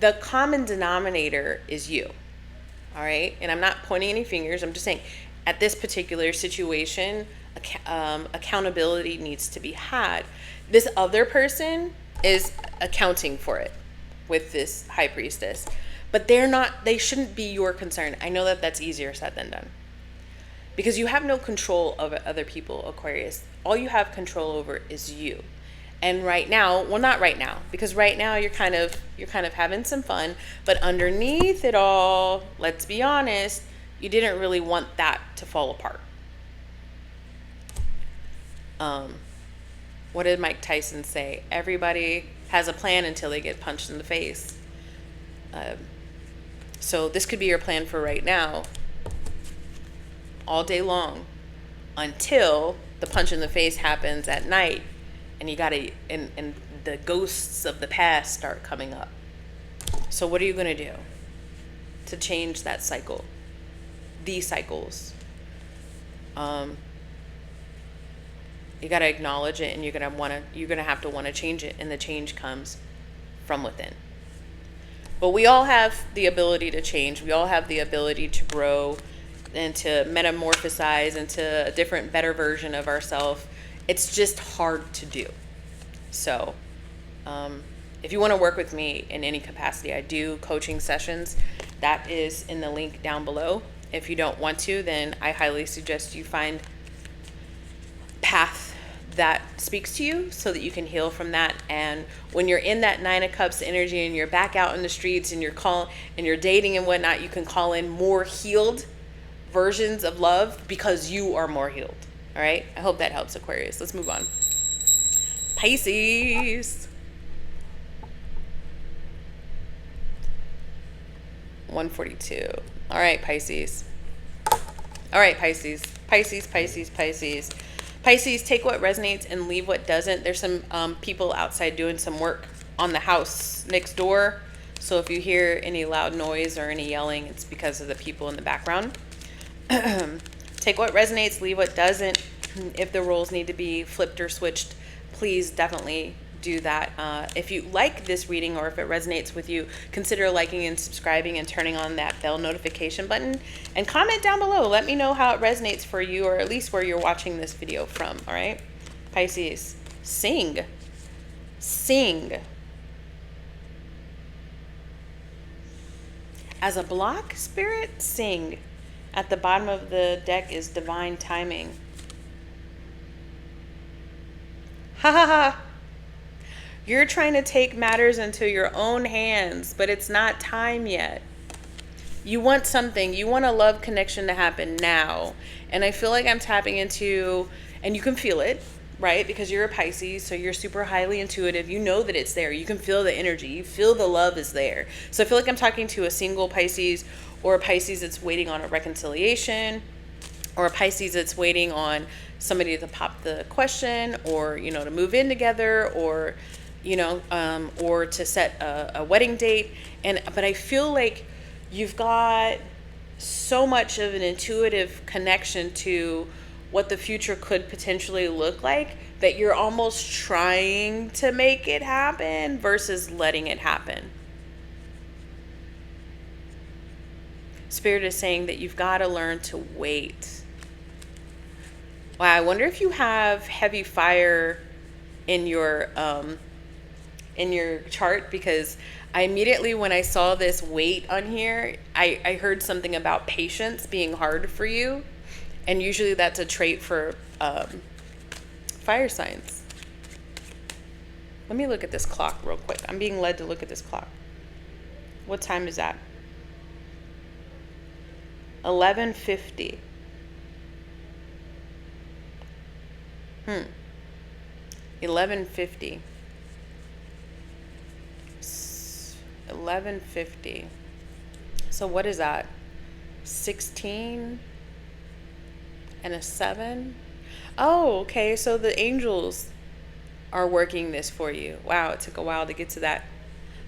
The common denominator is you. All right? And I'm not pointing any fingers. I'm just saying at this particular situation, accountability needs to be had. This other person is accounting for it with this high priestess. But they shouldn't be your concern. I know that that's easier said than done. Because you have no control over other people, Aquarius. All you have control over is you. And right now, well, not right now, because right now you're kind of having some fun, but underneath it all, let's be honest, you didn't really want that to fall apart. What did Mike Tyson say? Everybody has a plan until they get punched in the face. So this could be your plan for right now, all day long, until the punch in the face happens at night, and and the ghosts of the past start coming up. So what are you gonna do to change that cycle? These cycles. You gotta acknowledge it, and you're gonna have to want to change it, and the change comes from within. But we all have the ability to change. We all have the ability to grow and to metamorphosize into a different, better version of ourselves. It's just hard to do. So if you want to work with me in any capacity, I do coaching sessions. That is in the link down below. If you don't want to, then I highly suggest you find a path that speaks to you so that you can heal from that. And when you're in that 9 of Cups energy and you're back out in the streets and you're dating and whatnot, you can call in more healed versions of love because you are more healed. All right. I hope that helps, Aquarius. Let's move on. Pisces. 142. All right, Pisces. All right, Pisces. Pisces, Pisces, Pisces. Pisces, take what resonates and leave what doesn't. There's some people outside doing some work on the house next door. So if you hear any loud noise or any yelling, it's because of the people in the background. Take what resonates, leave what doesn't. If the roles need to be flipped or switched, please definitely do that. If you like this reading or if it resonates with you, consider liking and subscribing and turning on that bell notification button, and comment down below. Let me know how it resonates for you, or at least where you're watching this video from. All right, Pisces, sing. As a block spirit, sing. At the bottom of the deck is divine timing. Ha ha ha. You're trying to take matters into your own hands, but it's not time yet. You want something. You want a love connection to happen now. And I feel like I'm tapping into, and you can feel it, right? Because you're a Pisces, so you're super highly intuitive. You know that it's there. You can feel the energy. You feel the love is there. So I feel like I'm talking to a single Pisces, or a Pisces that's waiting on a reconciliation, or a Pisces that's waiting on somebody to pop the question, or, to move in together, or or to set a wedding date. But I feel like you've got so much of an intuitive connection to what the future could potentially look like that you're almost trying to make it happen versus letting it happen. Spirit is saying that you've got to learn to wait. Wow, I wonder if you have heavy fire in your chart, because I immediately, when I saw this weight on here, I heard something about patience being hard for you. And usually that's a trait for fire signs. Let me look at this clock real quick. I'm being led to look at this clock. What time is that? 11:50. 11:50. 11:50. So what is that? 16 and a 7? Oh, okay. So the angels are working this for you. Wow, it took a while to get to that.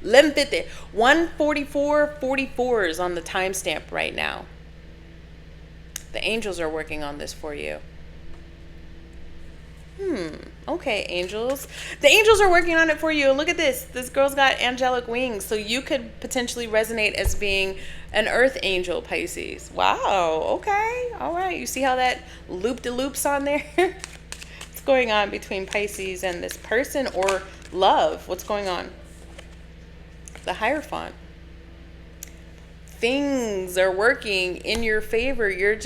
11:50. 1:44:44 is on the timestamp right now. The angels are working on this for you. Okay, angels. The angels are working on it for you. Look at this. This girl's got angelic wings. So you could potentially resonate as being an earth angel, Pisces. Wow. Okay. All right. You see how that loop-de-loops on there? What's going on between Pisces and this person, or love? What's going on? The Hierophant. Things are working in your favor. You're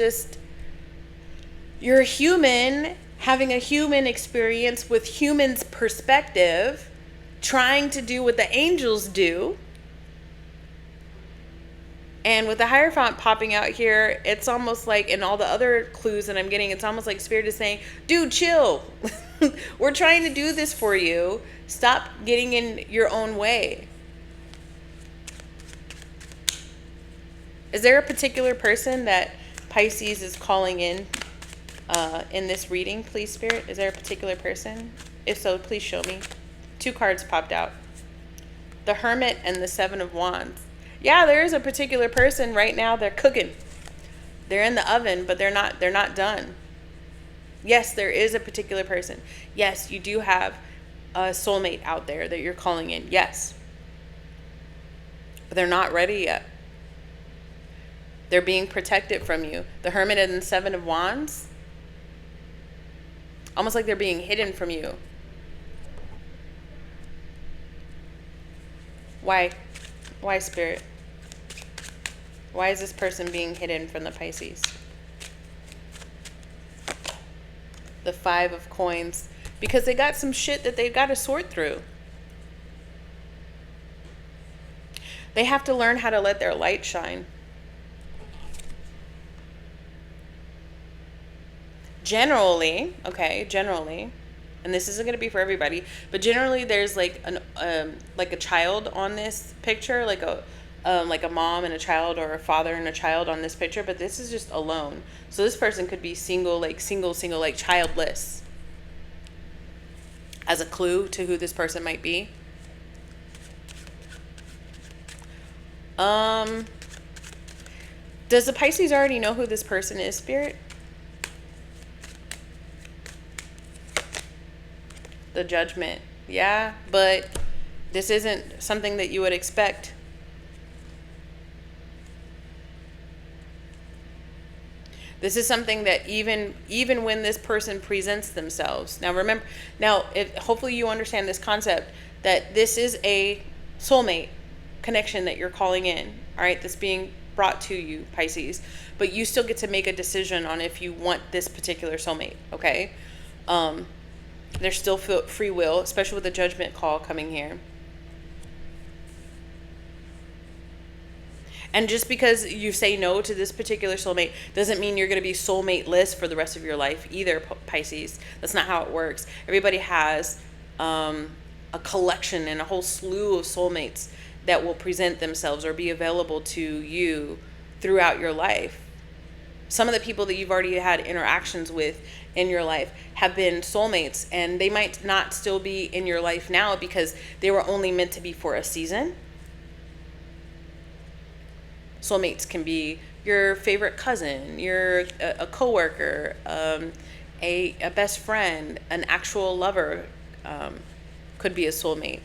a human having a human experience with humans' perspective, trying to do what the angels do. And with the Hierophant popping out here, it's almost like, in all the other clues that I'm getting, it's almost like Spirit is saying, dude, chill. We're trying to do this for you. Stop getting in your own way. Is there a particular person that Pisces is calling in this reading, please, Spirit? Is there a particular person? If so, please show me. 2 cards popped out. The Hermit and the 7 of Wands. Yeah, there is a particular person right now. They're cooking. They're in the oven, but they're not done. Yes, there is a particular person. Yes, you do have a soulmate out there that you're calling in. Yes. But they're not ready yet. They're being protected from you. The Hermit and the 7 of Wands. Almost like they're being hidden from you. Why? Why, Spirit? Why is this person being hidden from the Pisces? The 5 of Coins. Because they got some shit that they've got to sort through. They have to learn how to let their light shine. Generally, and this isn't going to be for everybody, but generally there's like a child on this picture, like a mom and a child, or a father and a child on this picture, but this is just alone. So this person could be single, like childless, as a clue to who this person might be. Does the Pisces already know who this person is, Spirit? The Judgment. Yeah, but this isn't something that you would expect. This is something that even when this person presents themselves. Now remember, hopefully you understand this concept, that this is a soulmate connection that you're calling in. All right, that's being brought to you, Pisces. But you still get to make a decision on if you want this particular soulmate, okay? There's still free will, especially with the Judgment call coming here. And just because you say no to this particular soulmate doesn't mean you're going to be soulmate-less for the rest of your life either, Pisces. That's not how it works. Everybody has a collection and a whole slew of soulmates that will present themselves or be available to you throughout your life. Some of the people that you've already had interactions with in your life have been soulmates, and they might not still be in your life now because they were only meant to be for a season. Soulmates can be your favorite cousin, a coworker, a best friend, an actual lover, could be a soulmate.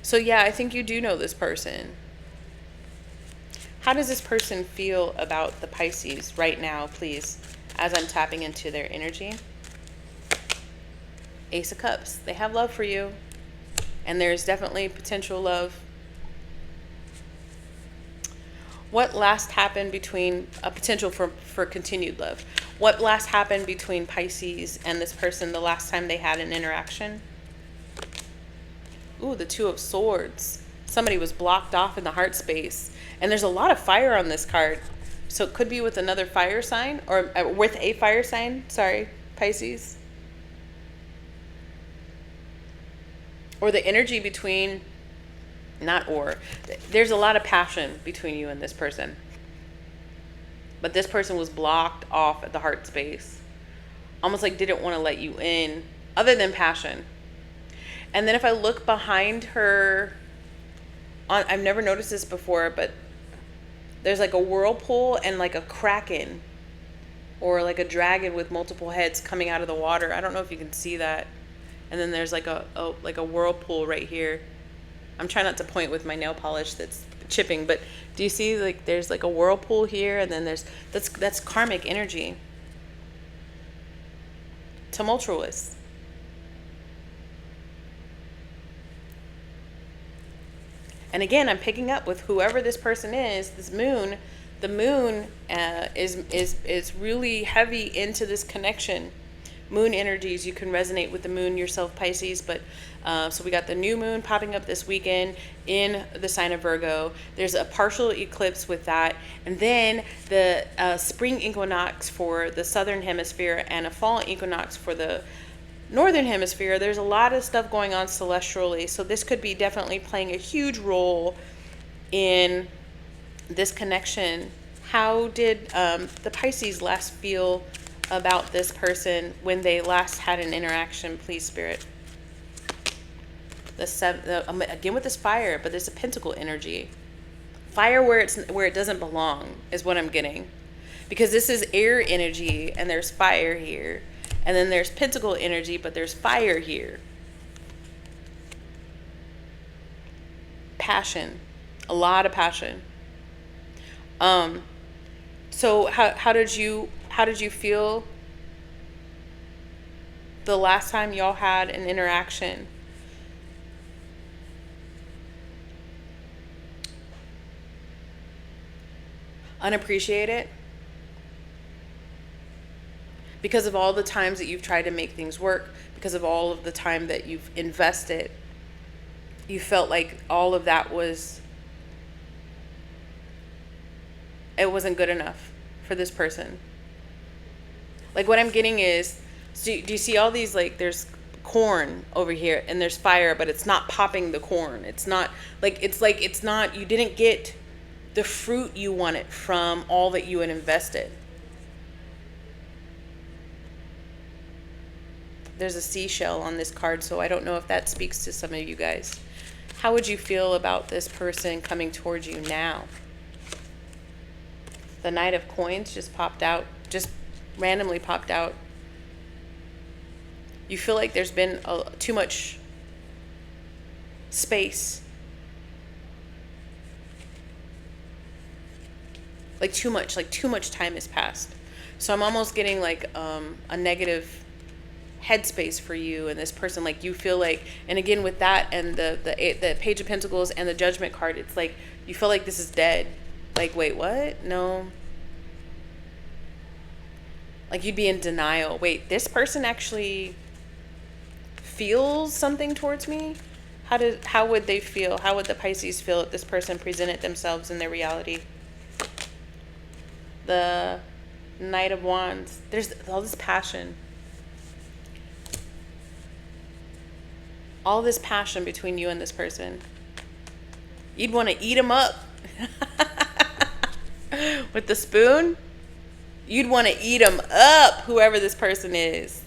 So yeah, I think you do know this person. How does this person feel about the Pisces right now, please, as I'm tapping into their energy? Ace of Cups. They have love for you, and there's definitely potential love. What last happened between a potential for continued love? What last happened between Pisces and this person the last time they had an interaction? Ooh, the 2 of Swords. Somebody was blocked off in the heart space. And there's a lot of fire on this card. So it could be with another fire sign, or with a fire sign. Sorry, Pisces. Or the energy between, there's a lot of passion between you and this person. But this person was blocked off at the heart space. Almost like didn't want to let you in, other than passion. And then if I look behind her, I've never noticed this before, but there's like a whirlpool and like a kraken or like a dragon with multiple heads coming out of the water. I don't know if you can see that. And then there's like a whirlpool right here. I'm trying not to point with my nail polish that's chipping, but do you see like there's like a whirlpool here, and then that's karmic energy. Tumultuous. And again, I'm picking up with whoever this person is, this moon. The moon is really heavy into this connection. Moon energies, you can resonate with the moon yourself, Pisces. But so we got the new moon popping up this weekend in the sign of Virgo. There's a partial eclipse with that. And then the spring equinox for the southern hemisphere and a fall equinox for the northern hemisphere. There's a lot of stuff going on celestially, so this could be definitely playing a huge role in this connection. How did the Pisces last feel about this person when they last had an interaction, please, Spirit? Again with this fire, but there's a pentacle energy. Fire where it doesn't belong is what I'm getting, because this is air energy and there's fire here. And then there's pentacle energy, but there's fire here. Passion. A lot of passion. So how did you feel the last time y'all had an interaction? Unappreciated? Because of all the times that you've tried to make things work, because of all of the time that you've invested, you felt like all of that it wasn't good enough for this person. Like what I'm getting is, do you see all these, like there's corn over here and there's fire, but it's not popping the corn. It's not, you didn't get the fruit you wanted from all that you had invested. There's a seashell on this card, so I don't know if that speaks to some of you guys. How would you feel about this person coming towards you now? The Knight of Coins just popped out, just randomly popped out. You feel like there's been too much space. Like too much time has passed. So I'm almost getting like a negative headspace for you and this person. Like you feel like, and again with that and the Page of Pentacles and the Judgment card, it's like you feel like this is dead. Like, wait, what? No. Like you'd be in denial. Wait, this person actually feels something towards me? How would they feel? How would the Pisces feel if this person presented themselves in their reality? The Knight of Wands. There's all this passion. All this passion between you and this person. You'd want to eat them up. With the spoon, you'd want to eat them up, whoever this person is.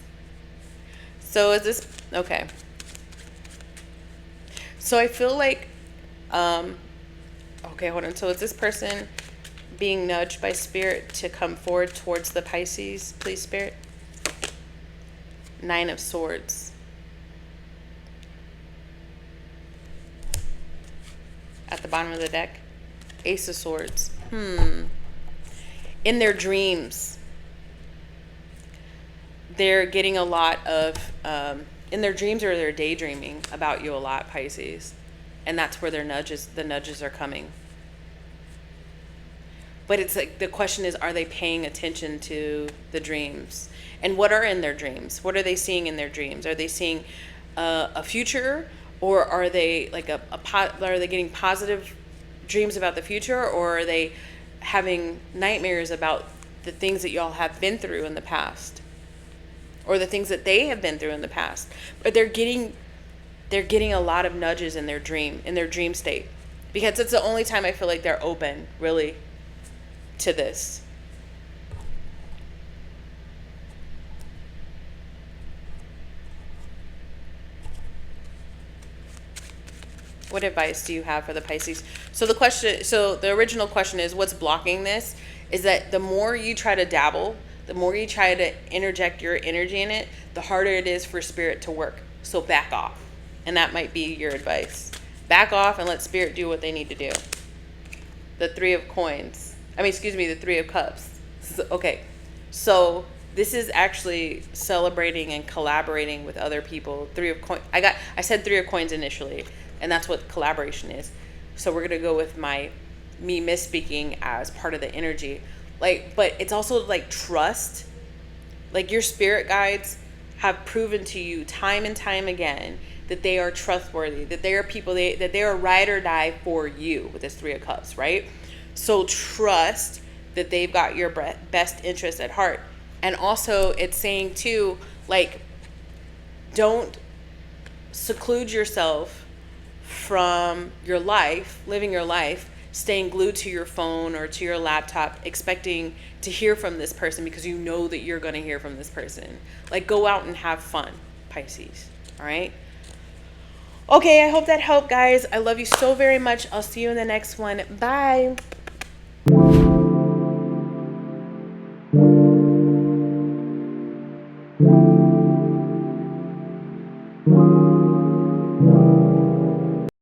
So is this, okay. So I feel like, okay, hold on. So is this person being nudged by Spirit to come forward towards the Pisces, please, Spirit? Nine of Swords. At the bottom of the deck, Ace of Swords. In their dreams, they're getting a lot of, in their dreams or they're daydreaming about you a lot, Pisces. And that's where the nudges are coming. But it's like, the question is, are they paying attention to the dreams? And what are in their dreams? What are they seeing in their dreams? Are they seeing a future? Or are they like are they getting positive dreams about the future, or are they having nightmares about the things that y'all have been through in the past, or the things that they have been through in the past? But they're getting a lot of nudges in their dream state, because it's the only time I feel like they're open really to this. What advice do you have for the Pisces? So the original question is, what's blocking this? Is that the more you try to dabble, the more you try to interject your energy in it, the harder it is for spirit to work. So back off. And that might be your advice. Back off and let spirit do what they need to do. The Three of Coins. The Three of Cups. Okay. So this is actually celebrating and collaborating with other people. Three of Coins. I said Three of Coins initially, and that's what collaboration is. So we're gonna go with me misspeaking as part of the energy. But it's also like trust. Like your spirit guides have proven to you time and time again that they are trustworthy, that they are people, that they are ride or die for you with this Three of Cups, right? So trust that they've got your best interest at heart. And also it's saying too, like, don't seclude yourself from your life, living your life, staying glued to your phone or to your laptop, expecting to hear from this person because you know that you're going to hear from this person. Like, go out and have fun, Pisces. All right. Okay, I hope that helped, guys. I love you so very much. I'll see you in the next one. Bye.